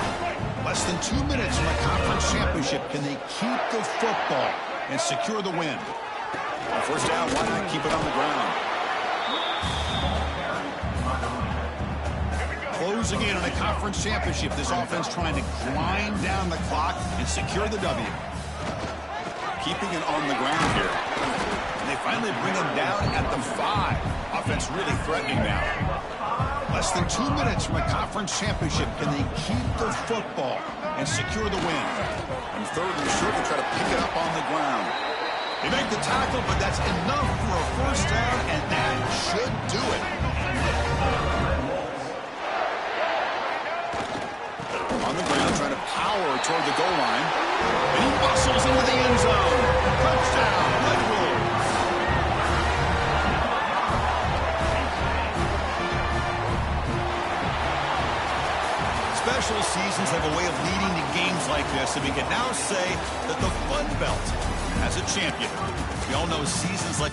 Less than 2 minutes from a conference championship. Can they keep the football and secure the win? On first down, why not keep it on the ground? Closing in on a conference championship. This offense trying to grind down the clock and secure the W. Keeping it on the ground here. And they finally bring him down at the 5. Offense really threatening now. Less than 2 minutes from a conference championship. Can they keep the football and secure the win? And 3rd and short, they try to pick it up on the ground. They make the tackle, but that's enough for a first down, and that should do it. On the ground, trying to power toward the goal line. And he bustles into the end zone. Touchdown, Red Wolves. special seasons have a way of leading to games like this, and we can now say that the Fun Belt has a champion. We all know seasons like...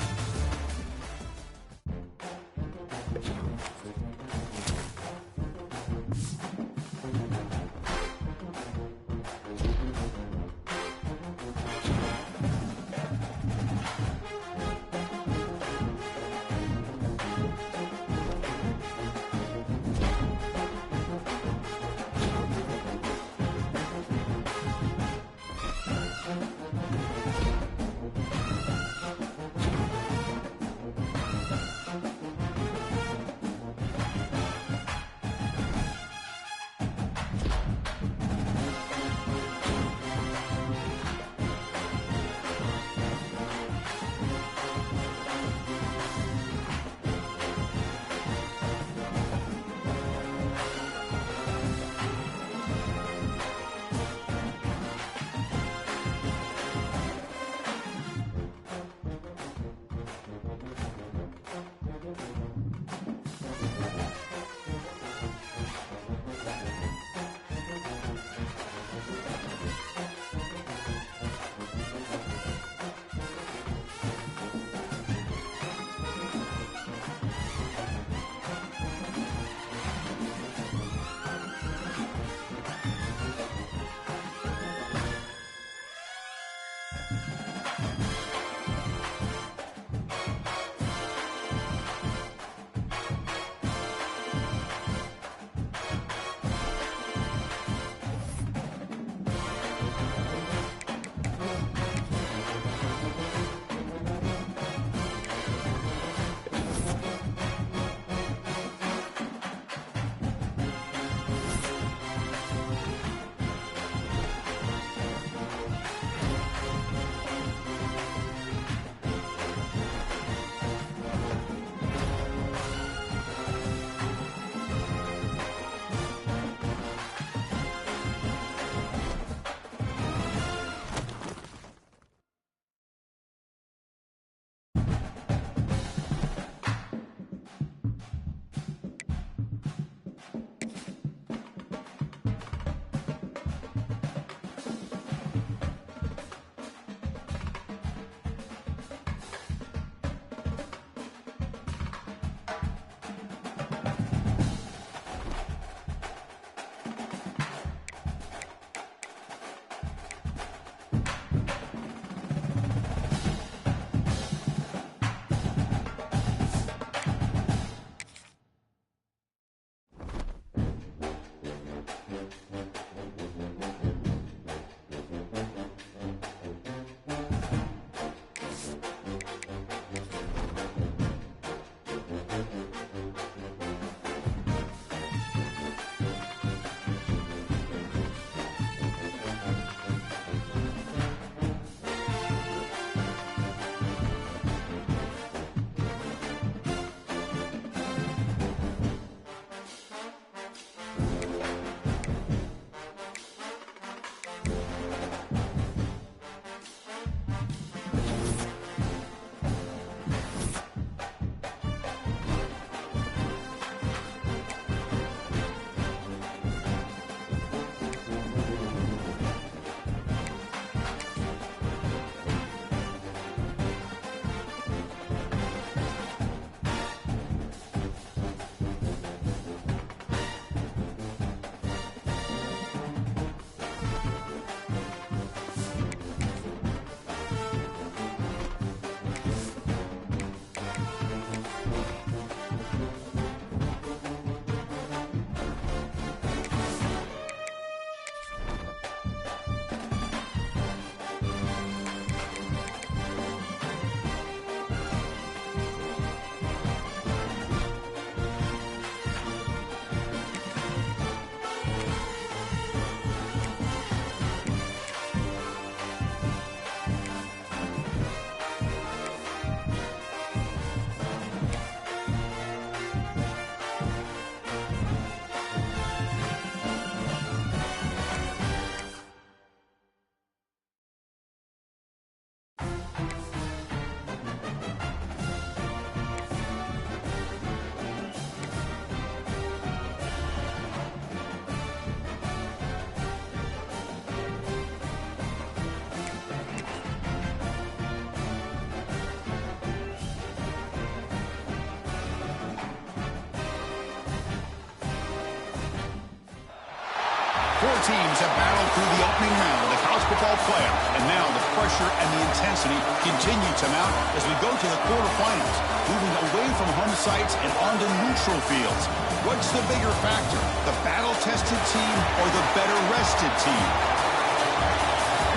Four teams have battled through the opening round of the college football playoff, and now the pressure and the intensity continue to mount as we go to the quarterfinals, moving away from home sites and onto neutral fields. What's the bigger factor, the battle-tested team or the better-rested team?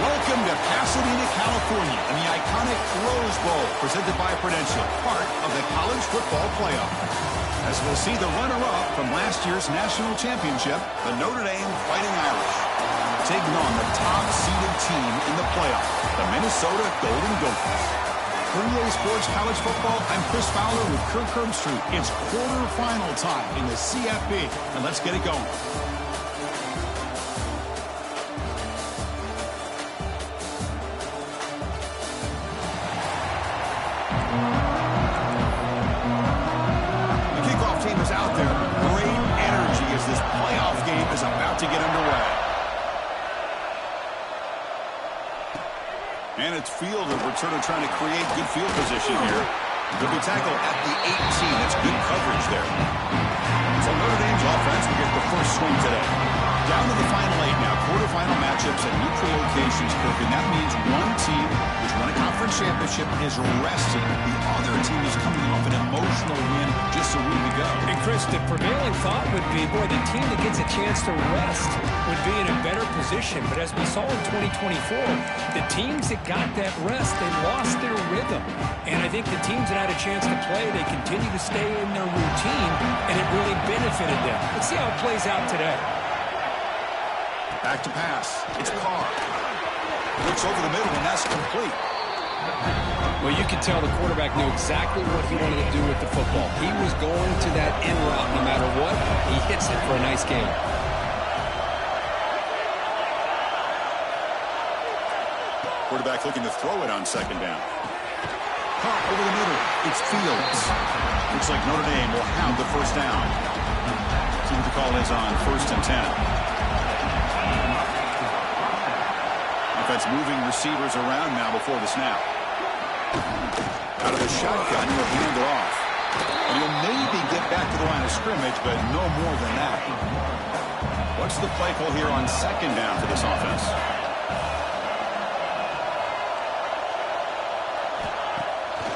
Welcome to Pasadena, California, and the iconic Rose Bowl, presented by Prudential, part of the college football playoff. As we'll see the runner-up from last year's national championship, the Notre Dame Fighting Irish, taking on the top-seeded team in the playoff, the Minnesota Golden Gophers. For EA Sports College Football, I'm Chris Fowler with Kirk Herbstreit. It's quarterfinal time in the CFP, and let's get it going. And it's Fielder returner trying to create good field position here. Could be tackled at the 18. That's good coverage there. So Notre Dame's offense will get the first swing today. Down to the final 8 now. Quarterfinal matchups at neutral locations, and that means one team which won a conference championship is rested. The other team is coming off an emotional win just a week ago. And Chris, the prevailing thought would be, boy, the team that gets a chance to rest would be in a better position. But as we saw in 2024, the teams that got that rest, they lost their rhythm. And I think the teams that had a chance to play, they continue to stay in their routine, and it really benefited them. Let's see how it plays out today. Back to pass. It's Carr. Looks over the middle, and that's complete. Well, you can tell the quarterback knew exactly what he wanted to do with the football. He was going to that in route no matter what. He hits it for a nice game. Quarterback looking to throw it on second down. Carr over the middle. It's Fields. Looks like Notre Dame will have the first down. See what the call is on 1st and 10. Offense moving receivers around now before the snap. Out of the shotgun, he'll hand it off. And he'll maybe get back to the line of scrimmage, but no more than that. What's the play call here on second down for this offense?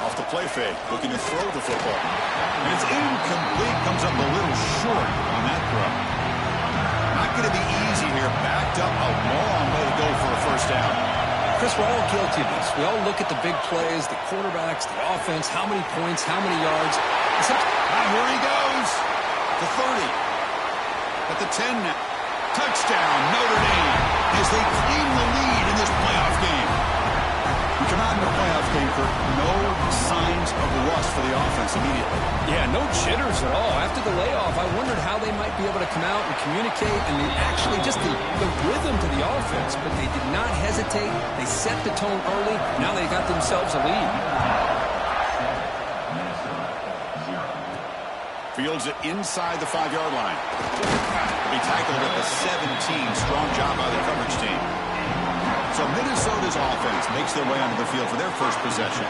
Off the play fake, looking to throw the football. And it's incomplete, comes up a little short on that throw. Not going to be easy here. Backed up a long way to go for a first down. Chris, we're all guilty of this. We all look at the big plays, the quarterbacks, the offense, how many points, how many yards. Here he goes. The 30. At the 10 now. Touchdown, Notre Dame, as they claim the lead in this playoff game. We come out in the playoff game for no signs of rust for the offense immediately. Yeah, no jitters at all. After the layoff, I wondered how they might be able to come out and communicate and actually just the rhythm to the offense. But they did not hesitate. They set the tone early. Now they got themselves a lead. Fields it inside the 5-yard line. He tackled at the 17. Strong job by the coverage team. So Minnesota's offense makes their way onto the field for their first possession.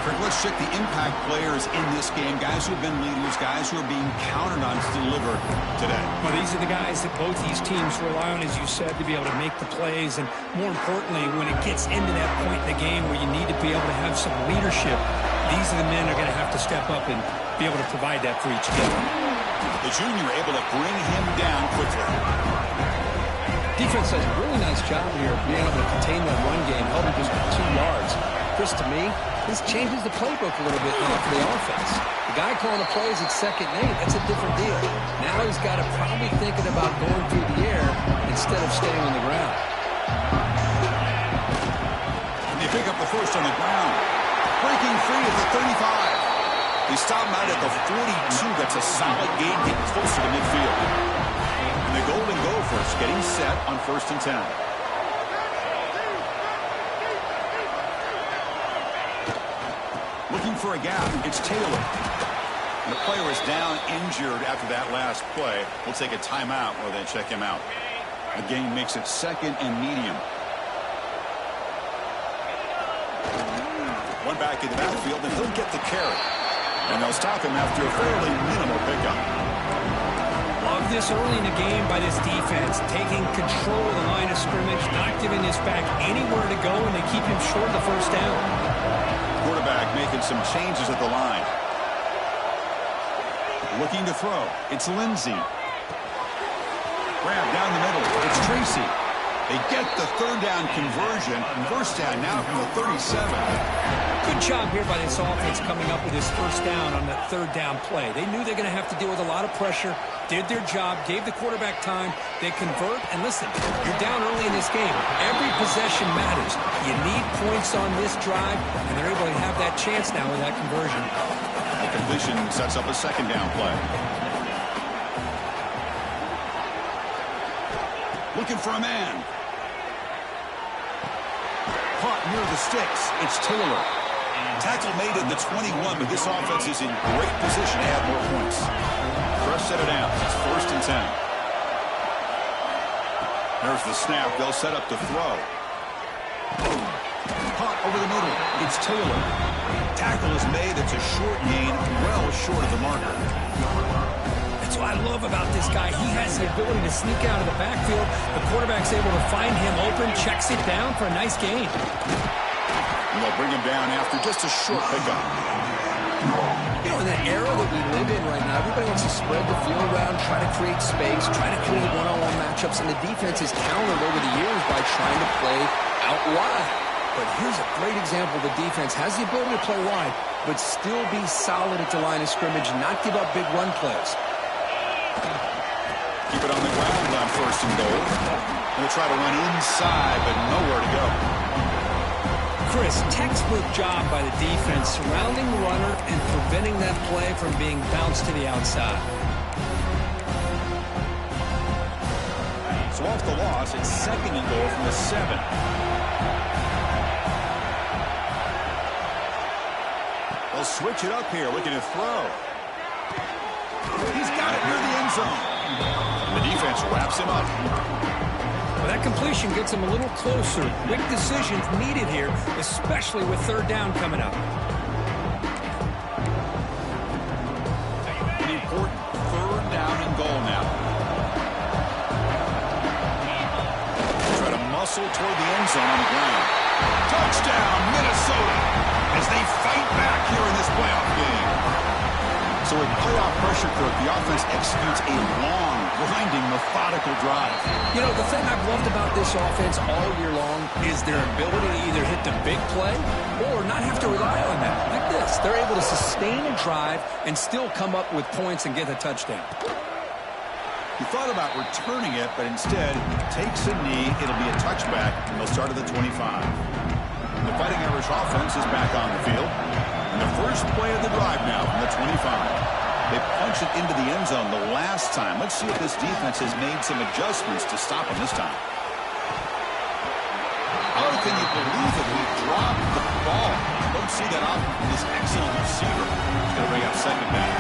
Kirk, let's check the impact players in this game, guys who have been leaders, guys who are being counted on to deliver today. Well, these are the guys that both these teams rely on, as you said, to be able to make the plays. And more importantly, when it gets into that point in the game where you need to be able to have some leadership, these are the men that are going to have to step up and be able to provide that for each game. The junior able to bring him down quickly. Defense does a really nice job here of being able to contain that run game, held him just 2 yards. Chris, to me, this changes the playbook a little bit now for the offense. The guy calling the plays at 2nd and 8, that's a different deal. Now he's got to probably thinking about going through the air instead of staying on the ground. And they pick up the first on the ground. Breaking free at the 35. They stop him out at the 42. That's a solid gain, getting closer to midfield. And the Golden Gophers getting set on 1st and 10. Looking for a gap. It's Taylor. And the player is down injured after that last play. We'll take a timeout while they check him out. The game makes it 2nd and medium. One back in the backfield, and he'll get the carry. And they'll stop him after a fairly minimal pickup. Love of this early in the game by this defense, taking control of the line of scrimmage, not giving this back anywhere to go, and they keep him short of the first down. Quarterback making some changes at the line. Looking to throw. It's Lindsey. Grab down the middle. It's Tracy. They get the third down conversion. First down now from the 37. Good job here by this offense coming up with this first down on that third down play. They knew they're going to have to deal with a lot of pressure, did their job, gave the quarterback time. They convert, and listen, you're down early in this game. Every possession matters. You need points on this drive, and they're able to have that chance now with that conversion. The completion sets up a second down play. Looking for a man. Caught near the sticks. It's Taylor. Tackle made at the 21, but this offense is in great position to add more points. Fresh set of downs. It's 1st and 10. There's the snap. They'll set up to throw. Caught over the middle. It's Taylor. Tackle is made. It's a short gain, well short of the marker. That's what I love about this guy. He has the ability to sneak out of the backfield. The quarterback's able to find him open, checks it down for a nice gain. And they'll bring him down after just a short pickup. You know, in the era that we live in right now, everybody wants to spread the field around, try to create space, try to create one-on-one matchups, and the defense is countered over the years by trying to play out wide. But here's a great example. The defense has the ability to play wide, but still be solid at the line of scrimmage, not give up big run plays. Keep it on the ground on 1st and goal. And they'll try to run inside, but nowhere to go. Chris, textbook job by the defense, surrounding the runner and preventing that play from being bounced to the outside. So off the loss, it's 2nd and goal from the 7. They'll switch it up here, looking to throw. He's got it near the end zone. The defense wraps him up. Well, that completion gets him a little closer. Quick decisions needed here, especially with third down coming up. An important 3rd down and goal now. Try to muscle toward the end zone on the ground. Touchdown, Minnesota, as they fight back here in this playoff game. So with playoff pressure, Kirk, the offense executes a long, grinding, methodical drive. You know, the thing I've loved about this offense all year long is their ability to either hit the big play or not have to rely on that. Like this, they're able to sustain a drive and still come up with points and get a touchdown. He thought about returning it, but instead takes a knee. It'll be a touchback, and they'll start at the 25. The Fighting Irish offense is back on the field. And the first play of the drive now from the 25. They punched it into the end zone the last time. Let's see if this defense has made some adjustments to stop him this time. Oh, can you believe it? He dropped the ball. Don't see that off from this excellent receiver. He's going to bring up 2nd down.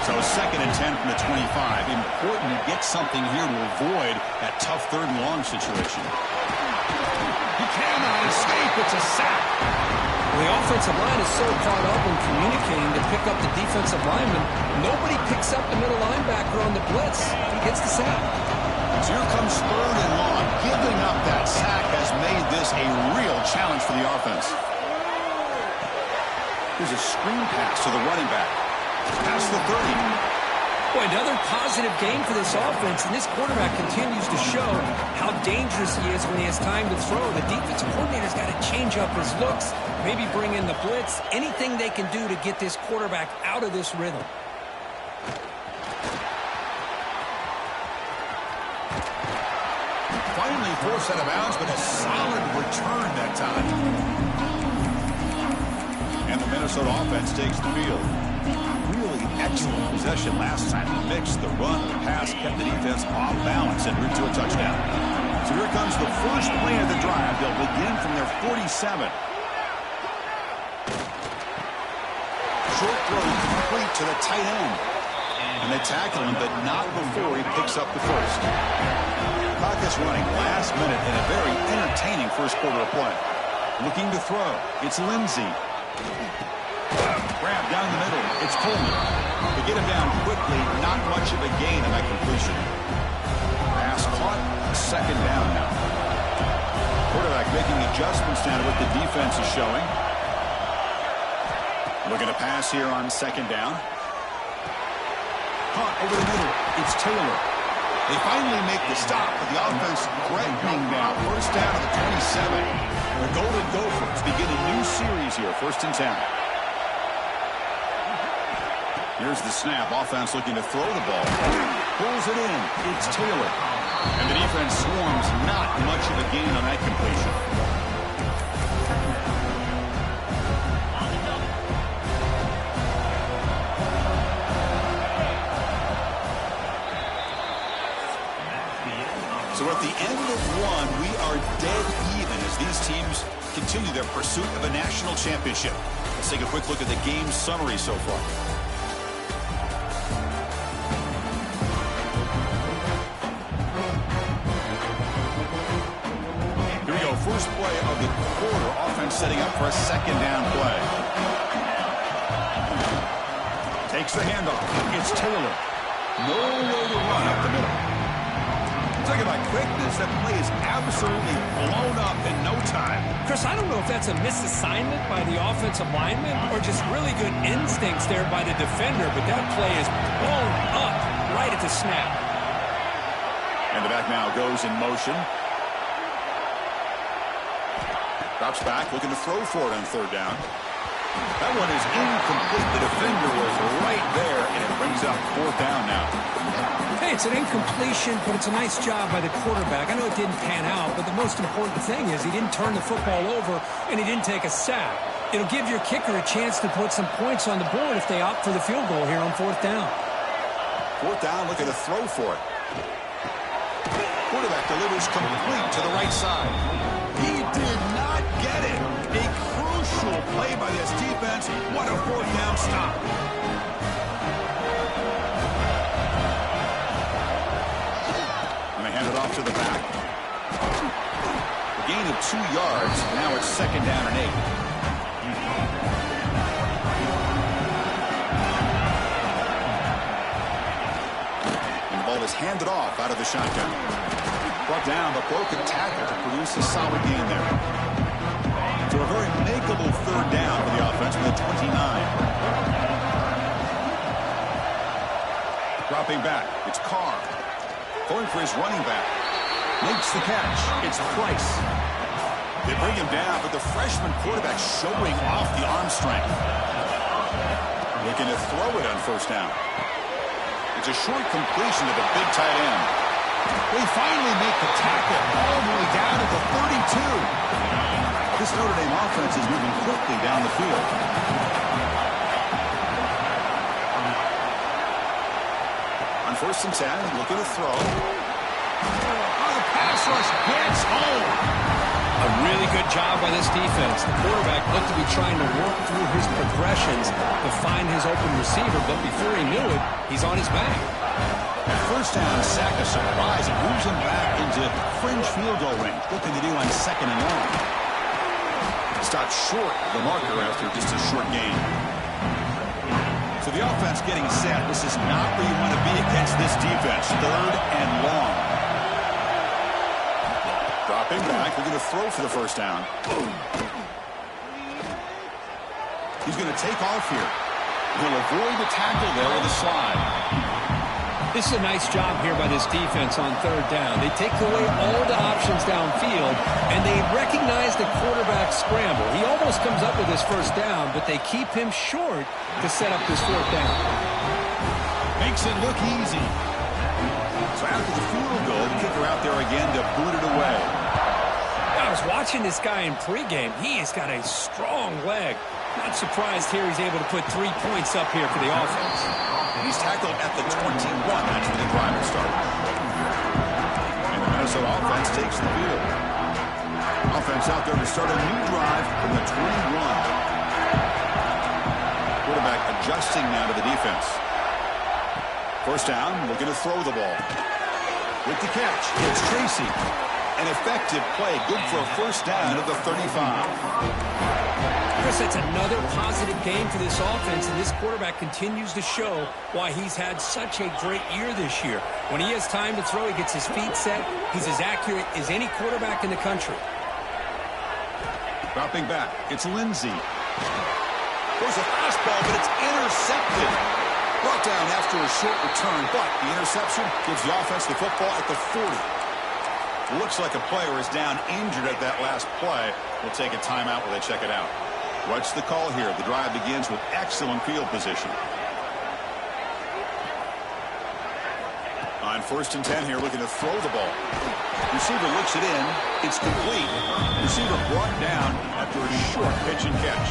So 2nd and 10 from the 25. Important to get something here to avoid that tough 3rd and long situation. He cannot escape. It's a sack. The offensive line is so caught up in communicating to pick up the defensive lineman, nobody picks up the middle linebacker on the blitz. He gets the sack. So here comes 3rd and long. Giving up that sack has made this a real challenge for the offense. Here's a screen pass to the running back. Past the 30. Boy, another positive game for this offense, and this quarterback continues to show how dangerous he is when he has time to throw. The defensive coordinator's got to change up his looks, maybe bring in the blitz, anything they can do to get this quarterback out of this rhythm. Finally forced out of bounds, but a solid return that time. And the Minnesota offense takes the field. Really excellent possession last time. He mixed the run, the pass, kept the defense off balance and route to a touchdown. So here comes the first play of the drive. They'll begin from their 47. Short throw complete to the tight end. And they tackle him, but not before he picks up the first. Clock is running last minute in a very entertaining first quarter of play. Looking to throw. It's Lindsey. Grab down the middle. It's Coleman. They get him down quickly, not much of a gain on that completion. Pass caught, second down now. Quarterback making adjustments now to what the defense is showing. Looking to pass here on second down. Caught over the middle. It's Taylor. They finally make the stop, but the offense threatening now. First down to the 27. The Golden Gophers begin a new series here, 1st and 10. Here's the snap. Offense looking to throw the ball. Pulls it in. It's Taylor. And the defense swarms. Not much of a gain on that completion. So at the end of one, we are dead even as these teams continue their pursuit of a national championship. Let's take a quick look at the game summary so far. Here we go. First play of the quarter. Offense setting up for a second down play. Takes the handoff. It's Taylor. Nowhere to run up the middle. Talking about quickness, that play is absolutely blown up in no time. Chris, I don't know if that's a misassignment by the offensive lineman or just really good instincts there by the defender, but that play is blown up right at the snap. And the back now goes in motion. Drops back, looking to throw for it on third down. That one is incomplete. The defender was right there, and it brings up fourth down now. Hey, it's an incompletion, but it's a nice job by the quarterback. I know it didn't pan out, but the most important thing is he didn't turn the football over and he didn't take a sack. It'll give your kicker a chance to put some points on the board if they opt for the field goal here on fourth down. Fourth down, looking to throw for it. Quarterback delivers complete to the right side. He did not get it. A crucial play by this defense. What a fourth down stop. Hand it off to the back. A gain of 2 yards. Now it's second down and 8. And the ball is handed off out of the shotgun. Brought down, but broken tackle to produce a solid gain there. So a very makeable third down for the offense with a 29. Dropping back. It's Carr. Going for his running back. Makes the catch. It's Price. They bring him down, but the freshman quarterback showing off the arm strength. Looking to throw it on first down. It's a short completion to the big tight end. They finally make the tackle all the way down to the 32. This Notre Dame offense is moving quickly down the field. First and 10, looking to throw. Oh, the pass rush gets home. A really good job by this defense. The quarterback looked to be trying to work through his progressions to find his open receiver, but before he knew it, he's on his back. At first down, sack a surprise and moves him back into fringe field goal range. Looking to do on second and long. Stopped short of the marker after just a short gain. So the offense getting set. This is not where you want to be against this defense. Third and long. Dropping back. We're going to throw for the first down. He's going to take off here. He'll avoid the tackle there with a slide. This is a nice job here by this defense on third down. They take away all the options downfield, and they recognize the quarterback scramble. He almost comes up with his first down, but they keep him short to set up this fourth down. Makes it look easy. So after the field goal, the kicker out there again to boot it away. I was watching this guy in pregame. He has got a strong leg. Not surprised here he's able to put 3 points up here for the offense. He's tackled at the 21. That's where the drive will start. And the Minnesota offense takes the field. Offense out there to start a new drive from the 21. Quarterback adjusting now to the defense. First down, looking to throw the ball. With the catch, it's Tracy. An effective play, good for a first down at the 35. Chris, that's another positive game for this offense, and this quarterback continues to show why he's had such a great year this year. When he has time to throw, he gets his feet set. He's as accurate as any quarterback in the country. Dropping back, it's Lindsey. There's a fastball, but it's intercepted. Brought down after a short return, but the interception gives the offense the football at the 40. Looks like a player is down injured at that last play. We'll take a timeout while they check it out. What's the call here? The drive begins with excellent field position. On 1st and 10 here, looking to throw the ball. Receiver looks it in. It's complete. Receiver brought down after a short pitch and catch.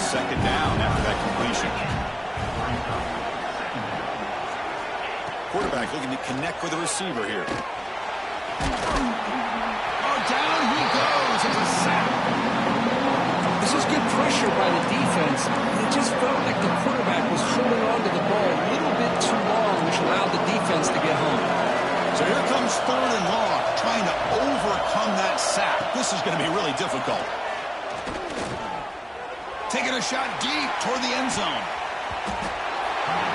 2nd down after that completion. Quarterback looking to connect with the receiver here. Oh, down he goes. It's a sack. This is good pressure by the defense. It just felt like the quarterback was holding on to the ball a little bit too long, which allowed the defense to get home. So here comes 3rd and long, trying to overcome that sack. This is going to be really difficult. Taking a shot deep toward the end zone.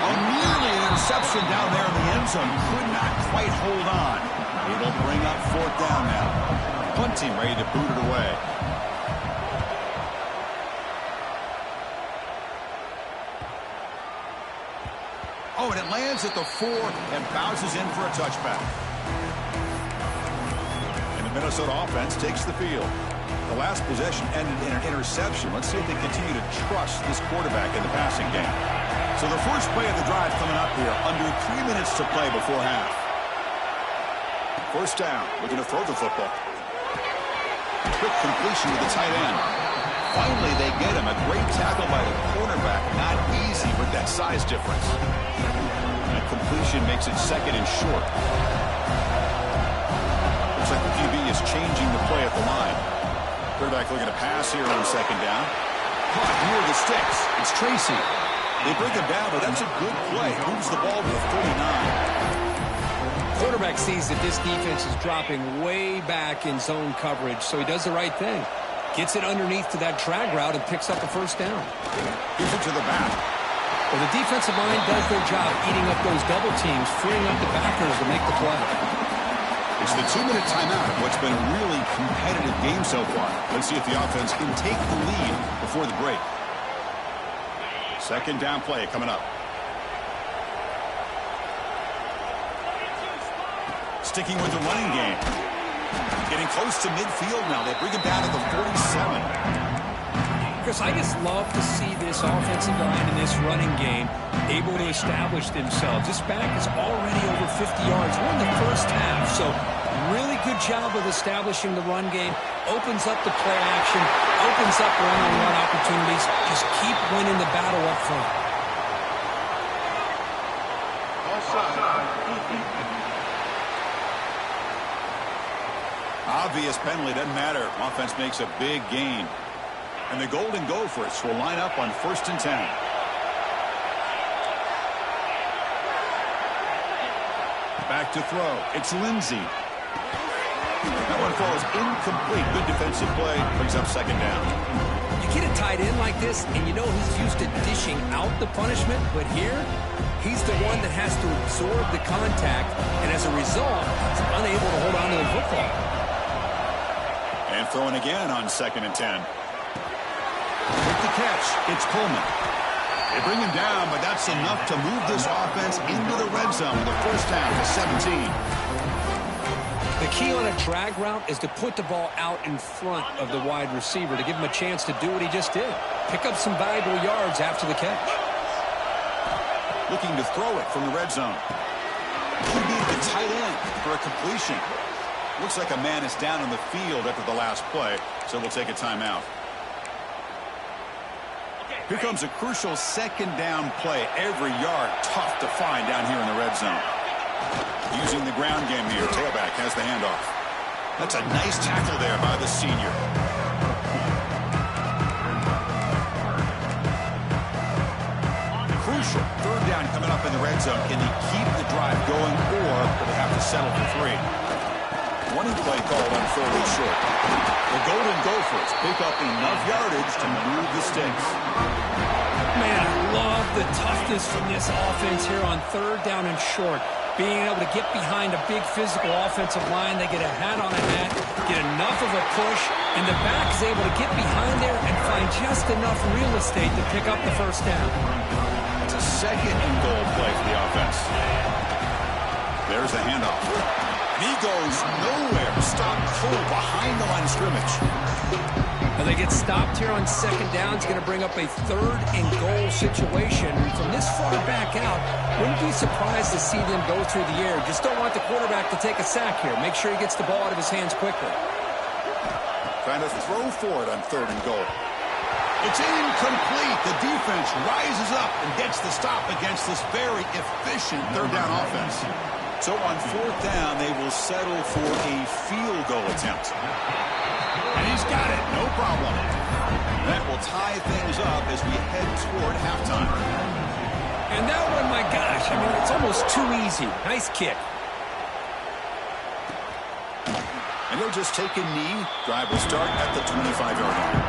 Oh, nearly an interception down there in the end zone. Could not quite hold on. It'll bring up 4th down now. Punt team ready to boot it away. Oh, and it lands at the 4 and bounces in for a touchback. And the Minnesota offense takes the field. The last possession ended in an interception. Let's see if they continue to trust this quarterback in the passing game. So the first play of the drive coming up here, under 3 minutes to play before half. 1st down, looking to throw the football. Quick completion to the tight end. Finally, they get him. A great tackle by the cornerback. Not easy with that size difference. That completion makes it 2nd and short. Looks like the QB is changing the play at the line. Quarterback looking to pass here on 2nd down. Caught near the sticks. It's Tracy. They bring him down, but that's a good play. Moves the ball to the 39. Quarterback sees that this defense is dropping way back in zone coverage, so he does the right thing. Gets it underneath to that drag route and picks up a 1st down. Gives it to the back. Well, the defensive line does their job eating up those double teams, freeing up the backers to make the play. It's the 2-minute timeout of what's been a really competitive game so far. Let's see if the offense can take the lead before the break. 2nd down play coming up. Sticking with the running game. Getting close to midfield now. They bring him down to the 47. Chris, I just love to see this offensive line in this running game able to establish themselves. This back is already over 50 yards. We're in the 1st half, so really good job of establishing the run game. Opens up the play action, opens up one-on-one opportunities. Just keep winning the battle up front. Obvious penalty, doesn't matter. Offense makes a big gain. And the Golden Gophers will line up on 1st and 10. Back to throw. It's Lindsey. That one falls incomplete. Good defensive play. Brings up 2nd down. You get a tight end like this, and you know he's used to dishing out the punishment, but here, he's the one that has to absorb the contact, and as a result, he's unable to hold on to the football. And throwing again on 2nd and 10. With the catch, it's Pullman. They bring him down, but that's enough to move this offense into the red zone with a 1st down to 17. The key on a drag route is to put the ball out in front of the wide receiver to give him a chance to do what he just did. Pick up some valuable yards after the catch. Looking to throw it from the red zone. Could be the tight end for a completion. Looks like a man is down on the field after the last play, so we'll take a timeout. Here comes a crucial 2nd down play. Every yard tough to find down here in the red zone. Using the ground game here, tailback has the handoff. That's a nice tackle there by the senior. Crucial 3rd down coming up in the red zone. Can they keep the drive going, or do they have to settle for 3? running play called on 3rd and short. The Golden Gophers pick up enough yardage to move the sticks. Man, I love the toughness from this offense here on 3rd down and short. Being able to get behind a big physical offensive line, they get a hat on a hat, get enough of a push, and the back is able to get behind there and find just enough real estate to pick up the first down. It's a 2nd and goal play for the offense. There's the handoff. And he goes nowhere. Stopped cold behind the line of scrimmage. And they get stopped here on 2nd down. It's going to bring up a 3rd and goal situation. From this far back out, wouldn't be surprised to see them go through the air. Just don't want the quarterback to take a sack here. Make sure he gets the ball out of his hands quickly. Trying to throw for it on 3rd and goal. It's incomplete. The defense rises up and gets the stop against this very efficient 3rd down offense. So on 4th down, they will settle for a field goal attempt. And he's got it, no problem. That will tie things up as we head toward halftime. And that one, my gosh, I mean, it's almost too easy. Nice kick. And he'll just take a knee. Drive will start at the 25-yard line.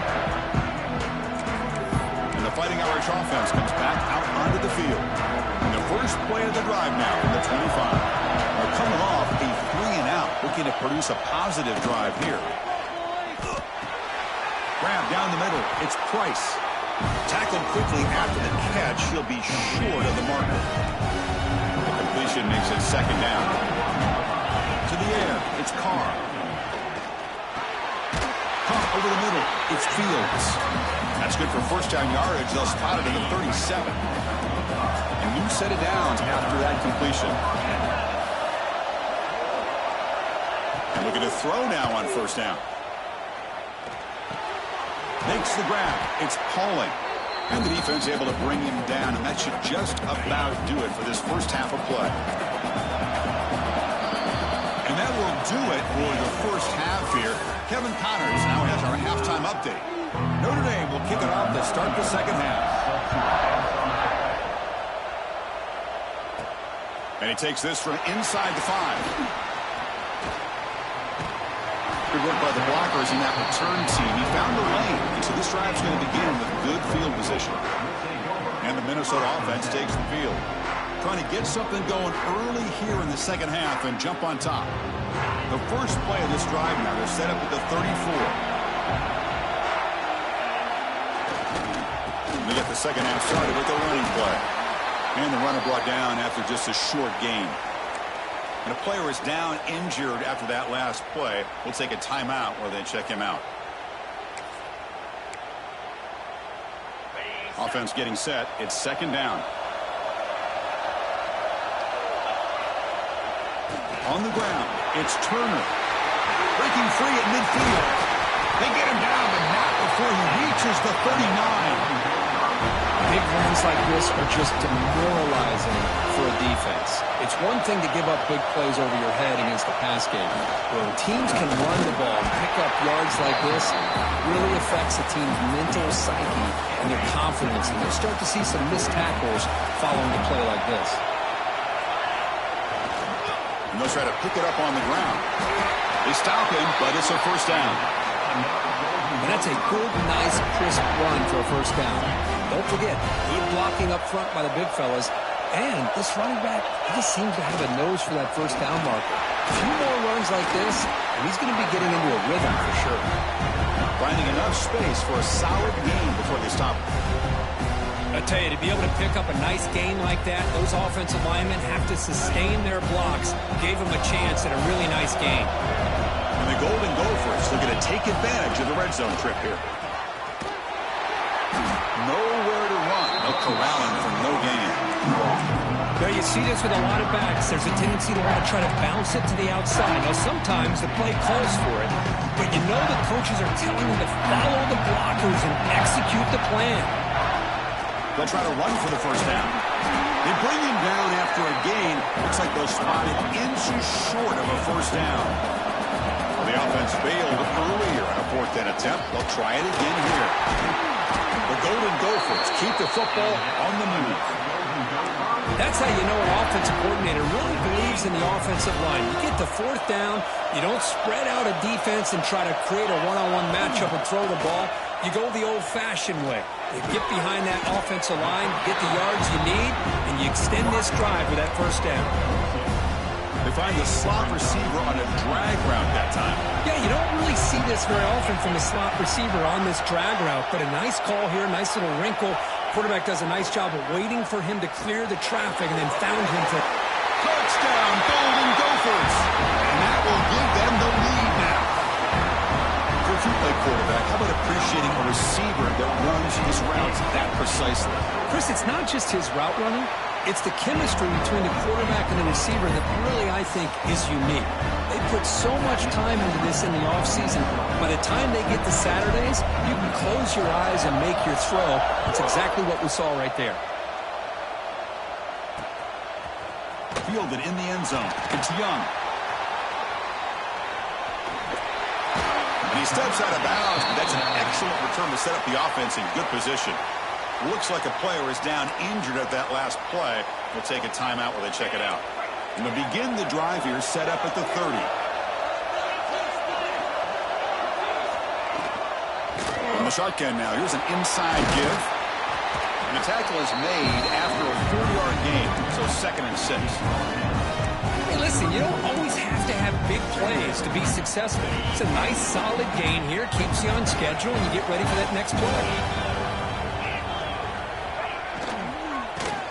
And the Fighting Irish offense comes back out onto the field. And the first play of the drive now from the 25. They're coming off a 3-and-out, looking to produce a positive drive here. Grab down the middle. It's Price. Tackled quickly after the catch. He'll be short of the marker. The completion makes it 2nd down. To the air. It's Carr. Carr over the middle. It's Fields. That's good for 1st down yardage. They'll spot it at the 37. A new set of downs after that completion. And looking to throw now on 1st down. Makes the grab. It's Pauling. And the defense able to bring him down, and that should just about do it for this first half of play. And that will do it for the first half here. Kevin Connors now has our halftime update. Notre Dame will kick it off to start the 2nd half. And he takes this from inside the 5. Good work by the blockers in that return team. He found the lane, and so this drive's going to begin with good field position. And the Minnesota offense takes the field. Trying to get something going early here in the 2nd half and jump on top. The first play of this drive now, they're set up at the 34. And they get the 2nd half started with a running play. And the runner brought down after just a short gain. And a player is down injured after that last play. We'll take a timeout while they check him out. Offense getting set. It's 2nd down. On the ground, it's Turner. Breaking free at midfield. They get him down, but not before he reaches the 39. Big runs like this are just demoralizing for a defense. It's one thing to give up big plays over your head against the pass game. When teams can run the ball and pick up yards like this, it really affects a team's mental psyche and their confidence. And you'll start to see some missed tackles following a play like this. And they'll try to pick it up on the ground. They stop him, but it's a 1st down. And that's a good, nice, crisp run for a 1st down. Don't forget, good blocking up front by the big fellas. And this running back, he just seems to have a nose for that 1st down marker. A few more runs like this, and he's going to be getting into a rhythm for sure. Finding enough space for a solid gain before they stop him. I tell you, to be able to pick up a nice gain like that, those offensive linemen have to sustain their blocks. Gave them a chance at a really nice gain. And the Golden Gophers looking to take advantage of the red zone trip here. Nowhere to run. They'll corral him for no gain. Well, you see this with a lot of backs. There's a tendency to want to try to bounce it to the outside. Now, sometimes the play calls for it, but you know the coaches are telling them to follow the blockers and execute the plan. They'll try to run for the 1st down. They bring him down after a gain. Looks like they'll spot it inches short of a 1st down. The offense failed earlier on a 4th down attempt. They'll try it again here. The Golden Gophers keep the football on the move. That's how you know an offensive coordinator really believes in the offensive line. You get to fourth down, you don't spread out a defense and try to create a one-on-one matchup and throw the ball. You go the old-fashioned way. You get behind that offensive line, get the yards you need, and you extend this drive with that first down. They find the slot receiver on a drag route that time. Yeah, you don't really see this very often from a slot receiver on this drag route, but a nice call here, nice little wrinkle. Quarterback does a nice job of waiting for him to clear the traffic and then found him for touchdown, Golden Gophers. And that will give them the lead now. If you play quarterback, how about appreciating a receiver that runs his routes that precisely? Chris, it's not just his route running. It's the chemistry between the quarterback and the receiver that really, I think, is unique. They put so much time into this in the offseason. By the time they get to Saturdays, you can close your eyes and make your throw. That's exactly what we saw right there. Fielded in the end zone. It's Young. And he steps out of bounds, but that's an excellent return to set up the offense in good position. Looks like a player is down injured at that last play. We'll take a timeout while they check it out. And they'll begin the drive here, set up at the 30. From the shotgun now, here's an inside give. And the tackle is made after a 4-yard gain, so 2nd and 6. Hey, listen, you don't always have to have big plays to be successful. It's a nice, solid gain here. Keeps you on schedule, and you get ready for that next play.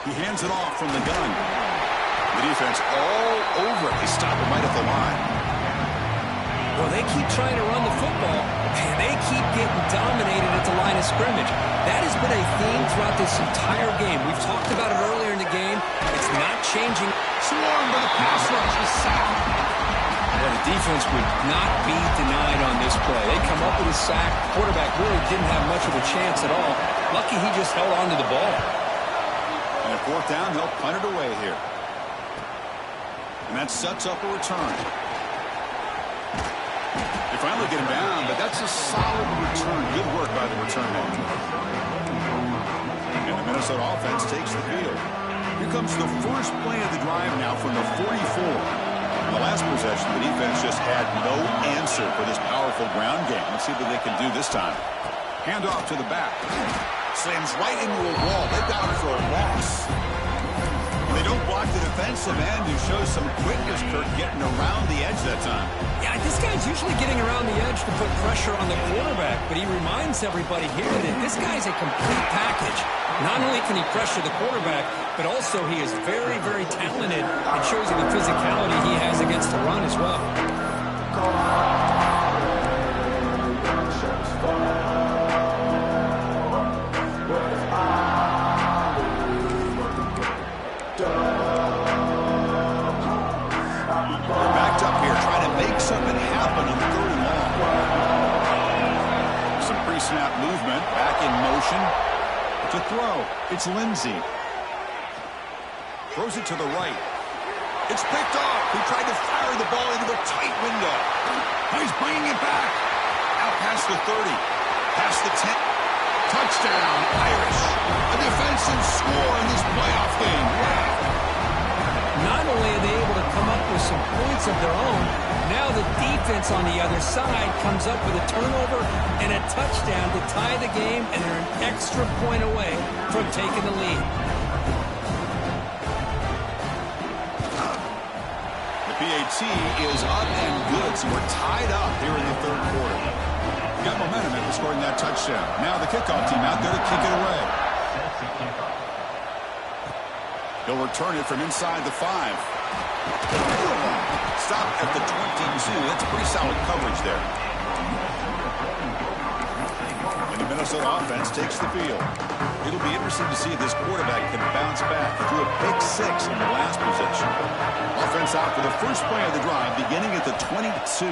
He hands it off from the gun. The defense all over it. They stop him right at the line. Well, they keep trying to run the football, and they keep getting dominated at the line of scrimmage. That has been a theme throughout this entire game. We've talked about it earlier in the game. It's not changing. Swarmed by the pass rush. The sack. Well, the defense would not be denied on this play. They come up with a sack. Quarterback really didn't have much of a chance at all. Lucky he just held on to the ball. And 4th down, they'll punt it away here. And that sets up a return. They finally get him down, but that's a solid return. Good work by the return man. And the Minnesota offense takes the field. Here comes the first play of the drive now from the 44. In the last possession, the defense just had no answer for this powerful ground game. Let's see what they can do this time. Hand off to the back. Slams right into a wall. They've got him for a loss. They don't block the defensive end, who shows some quickness, Kirk, getting around the edge that time. Yeah, this guy's usually getting around the edge to put pressure on the quarterback, but he reminds everybody here that this guy's a complete package. Not only can he pressure the quarterback, but also he is very, very talented and shows you the physicality he has against the run as well. Something happened on the 3rd and long. Some pre-snap movement, back in motion. To throw, it's Lindsey. Throws it to the right. It's picked off. He tried to fire the ball into a tight window. Now he's bringing it back. Out past the 30. Past the 10. Touchdown, Irish. A defensive score in this playoff game. Wow. Not only are they able to come up with some points of their own, now the defense on the other side comes up with a turnover and a touchdown to tie the game, and they're an extra point away from taking the lead. The PAT is up and good, so we're tied up here in the 3rd quarter. Got momentum after scoring that touchdown. Now the kickoff team out there to kick it away. He'll return it from inside the 5. Stop at the 22. That's pretty solid coverage there. And the Minnesota offense takes the field. It'll be interesting to see if this quarterback can bounce back. He threw a pick 6 in the last possession. Offense out for the first play of the drive, beginning at the 22.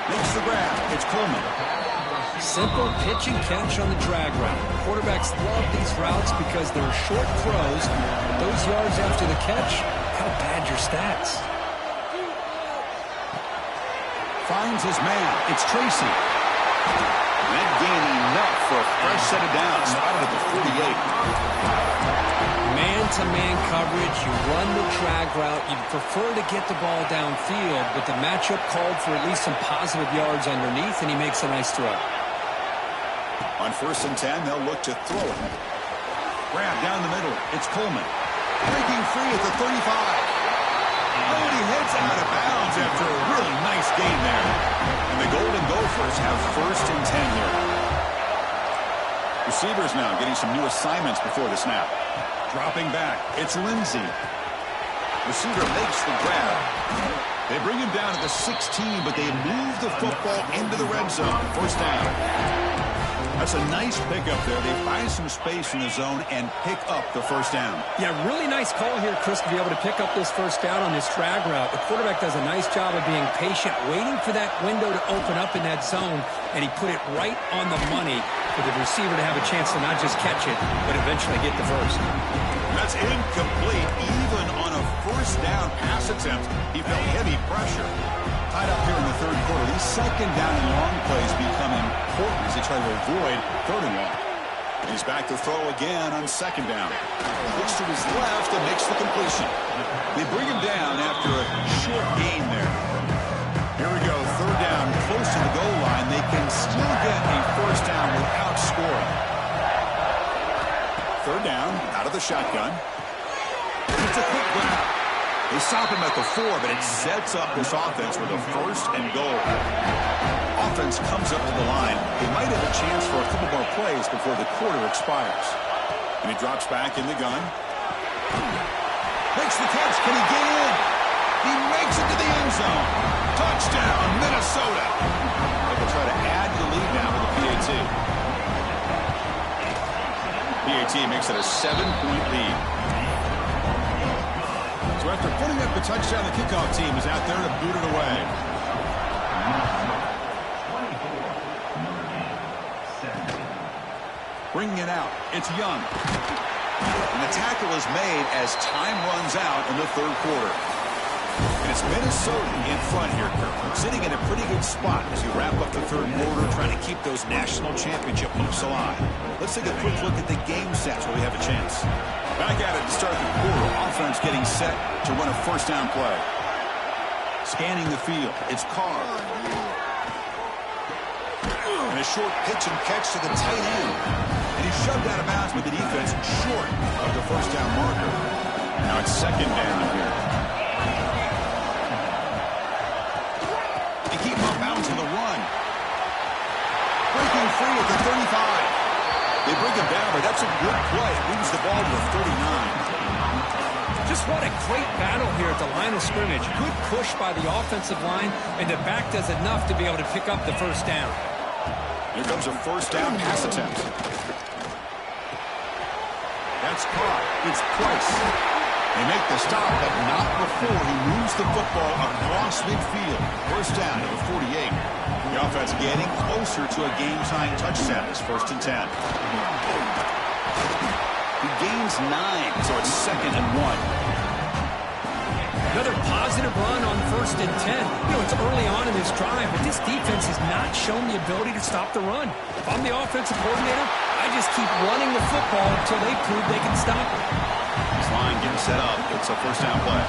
Makes the grab. It's Coleman. Simple pitch and catch on the drag route. Quarterbacks love these routes because they're short throws. Those yards after the catch help pad your stats. Finds his man. It's Tracy. That gained enough for a fresh set of downs, spotted at the 48. Man-to-man coverage, you run the drag route, you prefer to get the ball downfield, but the matchup called for at least some positive yards underneath, and he makes a nice throw. On 1st and 10, they'll look to throw it. Grab down the middle. It's Coleman. Breaking free at the 35. Oh, and he heads out of bounds after a really nice gain there. And the Golden Gophers have 1st and 10 here. Receivers now getting some new assignments before the snap. Dropping back, it's Lindsey. Receiver makes the grab. They bring him down at the 16, but they move the football into the red zone. 1st down. That's a nice pickup there. They find some space in the zone and pick up the 1st down. Yeah, really nice call here, Chris, to be able to pick up this 1st down on this drag route. The quarterback does a nice job of being patient, waiting for that window to open up in that zone, and he put it right on the money for the receiver to have a chance to not just catch it, but eventually get the first. That's incomplete. Even on a 1st down pass attempt, he felt heavy pressure. Tied up here in the 3rd quarter. These 2nd down and long plays become important as they try to avoid 3rd and long. He's back to throw again on 2nd down. Looks to his left and makes the completion. They bring him down after a short gain there. Here we go, 3rd down, close to the goal line. They can still get a 1st down without scoring. 3rd down, out of the shotgun. It's a quick grab. They stop him at the 4, but it sets up this offense with a 1st and goal. Offense comes up to the line. They might have a chance for a couple more plays before the quarter expires. And he drops back in the gun. Makes the catch. Can he get in? He makes it to the end zone. Touchdown, Minnesota. They will try to add to the lead now with the PAT. PAT makes it a 7-point lead. So after putting up the touchdown, the kickoff team is out there to boot it away. Bringing it out, it's Young. And the tackle is made as time runs out in the 3rd quarter. And it's Minnesota in front here, Kirk. Sitting in a pretty good spot as you wrap up the 3rd quarter, trying to keep those national championship hopes alive. Let's take a quick look at the game sets where we have a chance. Back at it to start the quarter. Offense getting set to run a 1st down play. Scanning the field. It's Carr. And a short pitch and catch to the tight end. And he's shoved out of bounds with the defense short of the 1st down marker. Now it's 2nd down here. They keep him off bounds in the run. Breaking free at the 35. They bring him down, but that's a good play. Moves the ball to the 39. Just what a great battle here at the line of scrimmage. Good push by the offensive line, and the back does enough to be able to pick up the 1st down. Here comes a 1st down pass attempt. That's caught. It's Price. They make the stop, but not before he moves the football across midfield. 1st down to the 48. The offense getting closer to a game-tying touchdown. It's 1st and 10. He gains 9, so it's 2nd and 1. Another positive run on 1st and 10. You know, it's early on in this drive, but this defense has not shown the ability to stop the run. If I'm the offensive coordinator, I just keep running the football until they prove they can stop it. This line getting set up. It's a 1st down play.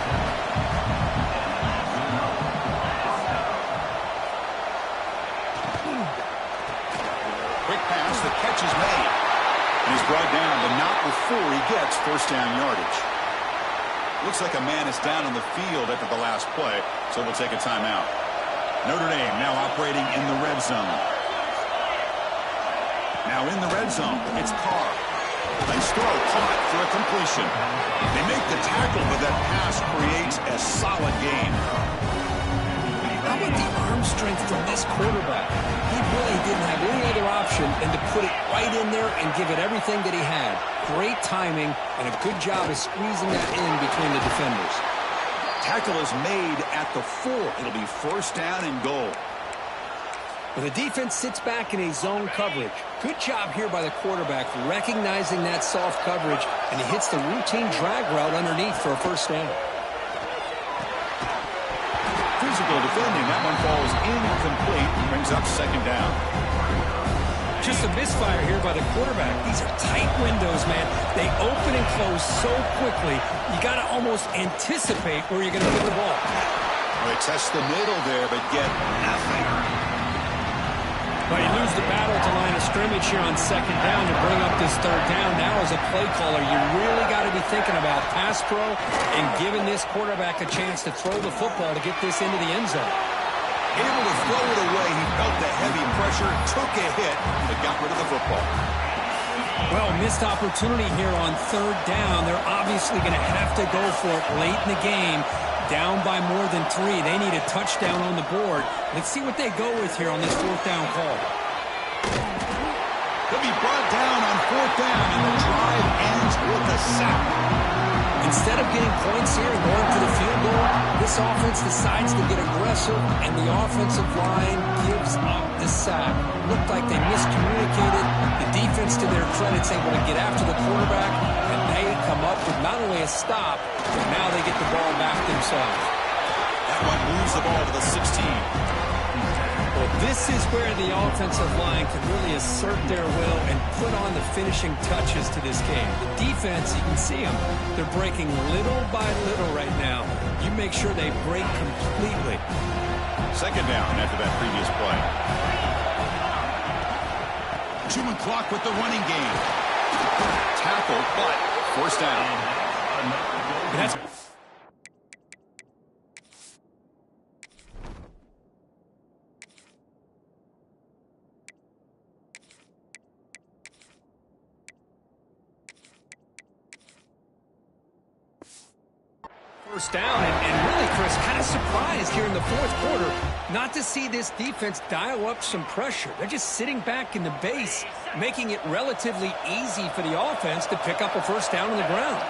Quick pass. The catch is made. And he's brought down, but not before he gets 1st down yardage. Looks like a man is down on the field after the last play, so we'll take a timeout. Notre Dame now operating in the red zone. Now in the red zone, it's Carr. Nice throw, caught for a completion. They make the tackle, but that pass creates a solid gain. How about the arm strength from this quarterback? He really didn't have any other option than to put it right in there and give it everything that he had. Great timing and a good job of squeezing that in between the defenders. Tackle is made at the 4. It'll be 1st down and goal. Well, the defense sits back in a zone coverage. Good job here by the quarterback recognizing that soft coverage, and he hits the routine drag route underneath for a 1st down. Physical defending. That one falls incomplete. Brings up 2nd down. Just a misfire here by the quarterback. These are tight windows, man. They open and close so quickly, you got to almost anticipate where you're going to put the ball. They test the middle there, but get nothing. Well, you lose the battle at the line of scrimmage here on second down to bring up this third down. Now, as a play caller, you really got to be thinking about pass pro and giving this quarterback a chance to throw the football to get this into the end zone. Able to throw it away. He felt the heavy pressure, took a hit, but got rid of the football. Well, missed opportunity here on third down. They're obviously going to have to go for it late in the game. Down by more than 3. They need a touchdown on the board. Let's see what they go with here on this fourth down call. He'll be brought down on fourth down, and the drive ends with a sack. Instead of getting points here and going for the field goal, this offense decides to get aggressive, and the offensive line gives up the sack. Looked like they miscommunicated. The defense, to their credit, is able to get after the quarterback, and they come up with not only a stop, but now they get the ball back themselves. That one moves the ball to the 16. Well, this is where the offensive line can really assert their will and put on the finishing touches to this game. The defense, you can see them, they're breaking little by little right now. You make sure they break completely. Second down after that previous play. Chewing clock with the running game. Tackle, but first down. That's first down, and really, Chris, kind of surprised here in the fourth quarter not to see this defense dial up some pressure. They're just sitting back in the base, making it relatively easy for the offense to pick up a first down on the ground.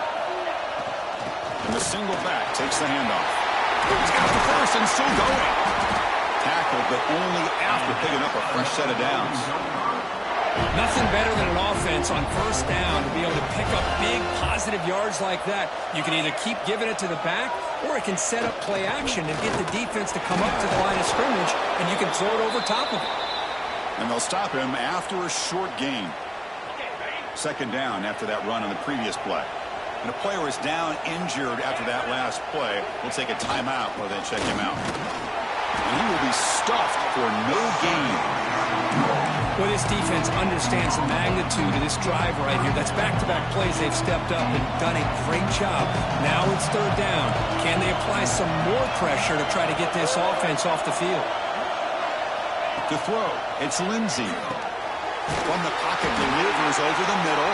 And the single back takes the handoff. He's got the first and still going. Tackled, but only after picking up a fresh set of downs. Nothing better than an offense on first down to be able to pick up big positive yards like that. You can either keep giving it to the back, or it can set up play action and get the defense to come up to the line of scrimmage, and you can throw it over top of it. And they'll stop him after a short gain. Second down after that run on the previous play. And a player is down injured after that last play. We'll take a timeout while they check him out. And he will be stuffed for no gain. Well, this defense understands the magnitude of this drive right here. That's back-to-back plays. They've stepped up and done a great job. Now it's third down. Can they apply some more pressure to try to get this offense off the field? To throw, it's Lindsey. From the pocket, delivers over the middle.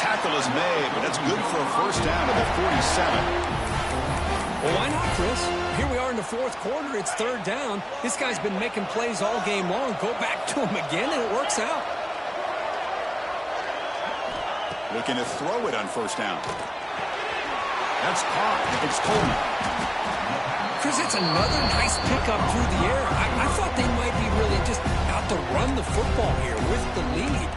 Tackle is made, but that's good for a first down to the 47. Well, why not, Chris? Here we are in the fourth quarter. It's third down. This guy's been making plays all game long. Go back to him again, and it works out. Looking to throw it on first down. That's caught. It's Coleman. Chris, it's another nice pickup through the air. I thought they might be really just out to run the football here with the lead.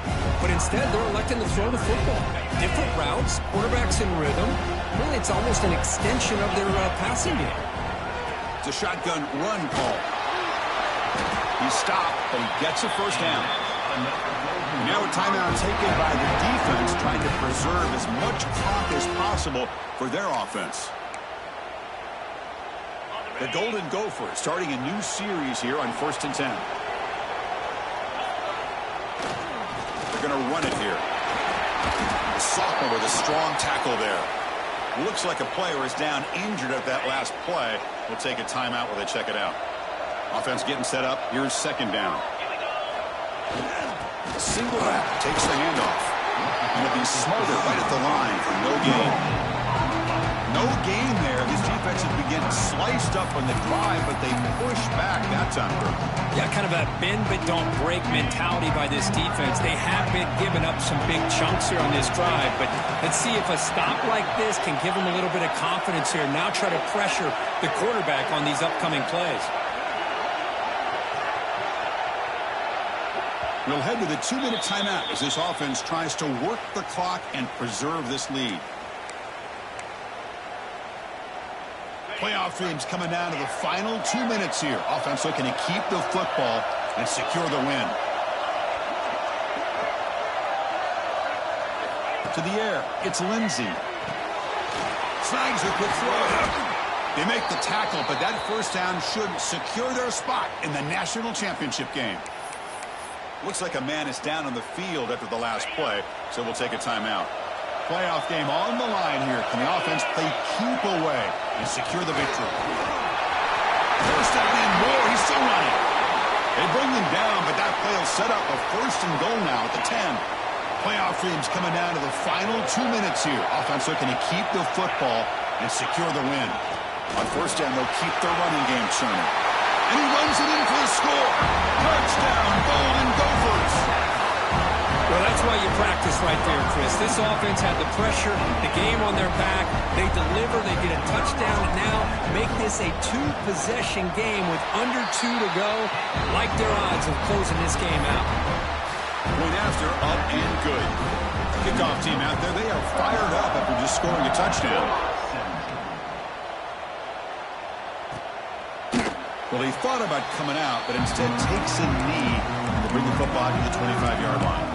But instead, they're electing to throw the football. Different routes, quarterbacks in rhythm. Really, it's almost an extension of their passing game. It's a shotgun run call. He stopped, but he gets a first down. Now a timeout taken by the defense, trying to preserve as much clock as possible for their offense. The Golden Gophers starting a new series here on 1st and 10. They're going to run it here. The sophomore with a strong tackle there. Looks like a player is down injured at that last play. We'll take a timeout while they check it out. Offense getting set up. Here's second down. The single back takes the handoff. And it'll be Smothered right at the line for no gain. No gain there. This defense has been getting sliced up on the drive, but they push back that time. Yeah, kind of a bend but don't break mentality by this defense. They have been giving up some big chunks here on this drive, but let's see if a stop like this can give them a little bit of confidence here. Now try to pressure the quarterback on these upcoming plays. We'll head to the 2-minute timeout as this offense tries to work the clock and preserve this lead. Playoff dreams coming down to the final 2 minutes here. Offense looking to keep the football and secure the win. To the air, it's Lindsey. Snags a quick throw. They make the tackle, but that first down should secure their spot in the national championship game. Looks like a man is down on the field after the last play, so we'll take a timeout. Playoff game on the line here. Can the offense play keep away and secure the victory? First down and more. He's still running. They bring him down, but that play will set up a first and goal now at the 10. Playoff dreams coming down to the final 2 minutes here. Offense looking to keep the football and secure the win. On first down, they'll keep their running game churning. And he runs it in for the score. Touchdown, Golden Gophers. Well, that's why you practice right there, Chris. This offense had the pressure, the game on their back. They deliver, they get a touchdown, and now make this a two-possession game with under 2 to go. Like their odds of closing this game out. Point after, up and good. Kickoff team out there, they are fired up after just scoring a touchdown. Well, he thought about coming out, but instead takes a knee to bring the football to the 25-yard line.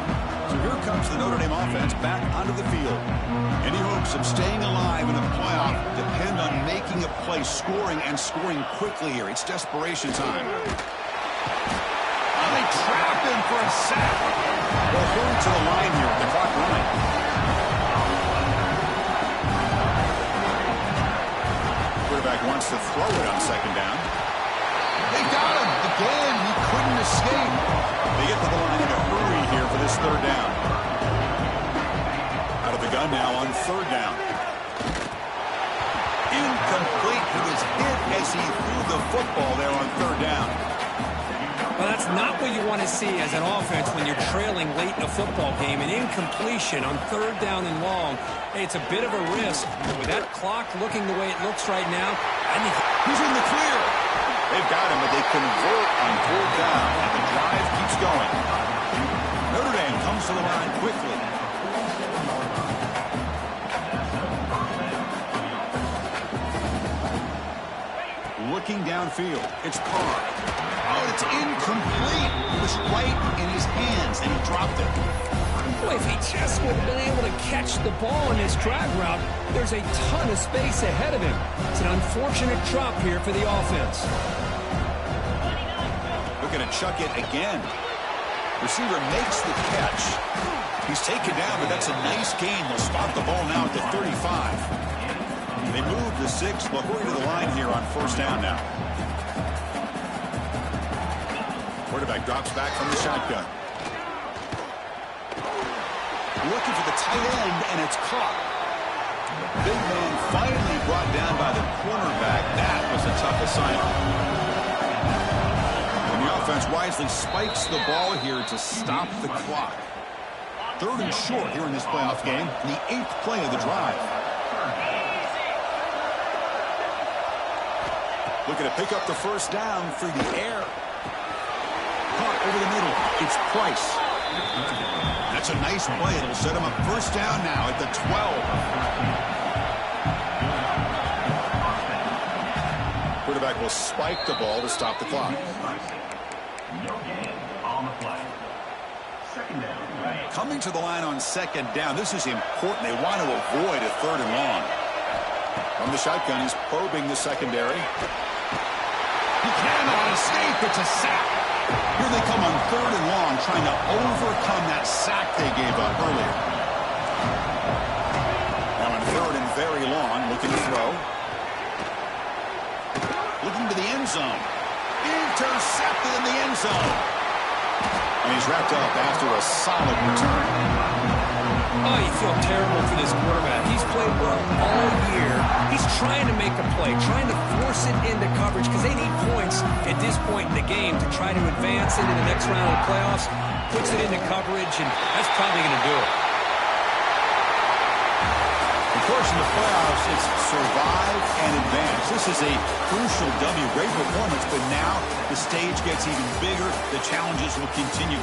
So here comes the Notre Dame offense back onto the field. Any hopes of staying alive in the playoff depend on making a play, scoring, and scoring quickly here. It's desperation time. Oh, they trap him for a sack. They'll hurry to the line here with the clock running. Quarterback wants to throw it on second down. They got him again. He couldn't escape. They get to the line in a hurry here for this third down. Out of the gun now on third down. Incomplete. He was hit as he threw the football there on third down. Well, that's not what you want to see as an offense when you're trailing late in a football game. An incompletion on third down and long. Hey, it's a bit of a risk. But with that clock looking the way it looks right now, I think he's in the clear. They've got him, but they convert on fourth down, and the drive keeps going. Notre Dame comes to the line quickly. Looking downfield, it's Carr. Oh, it's incomplete. It was right in his hands, and he dropped it. Boy, if he just would have been able to catch the ball in his drag route, there's a ton of space ahead of him. It's an unfortunate drop here for the offense. Looking to chuck it again. Receiver makes the catch. He's taken down, but that's a nice gain. They'll spot the ball now at the 35. They move to 6. They'll hurry to the line here on first down now. Quarterback drops back from the shotgun. Looking for the tight end, and it's caught. Big man finally brought down by the cornerback. That was a tough assignment. And the offense wisely spikes the ball here to stop the clock. Third and short here in this playoff game, the 8th play of the drive. Looking to pick up the first down through the air. Caught over the middle. It's Price. That's a nice play. It'll set him up first down now at the 12. Quarterback will spike the ball to stop the clock. Coming to the line on second down. This is important. They want to avoid a third and long. From the shotgun, he's probing the secondary. He cannot escape. It's a sack. Here they come on third and long, trying to overcome that sack they gave up earlier. Now on third and very long, looking to throw. Looking to the end zone. Intercepted in the end zone. And he's wrapped up after a solid return. Oh, you feel terrible for this quarterback. He's played well all year. He's trying to make a play, trying to force it into coverage because they need points at this point in the game to try to advance into the next round of the playoffs. Puts it into coverage, and that's probably going to do it. Of course, in the playoffs, it's survive and advance. This is a crucial W. Great performance, but now the stage gets even bigger. The challenges will continue.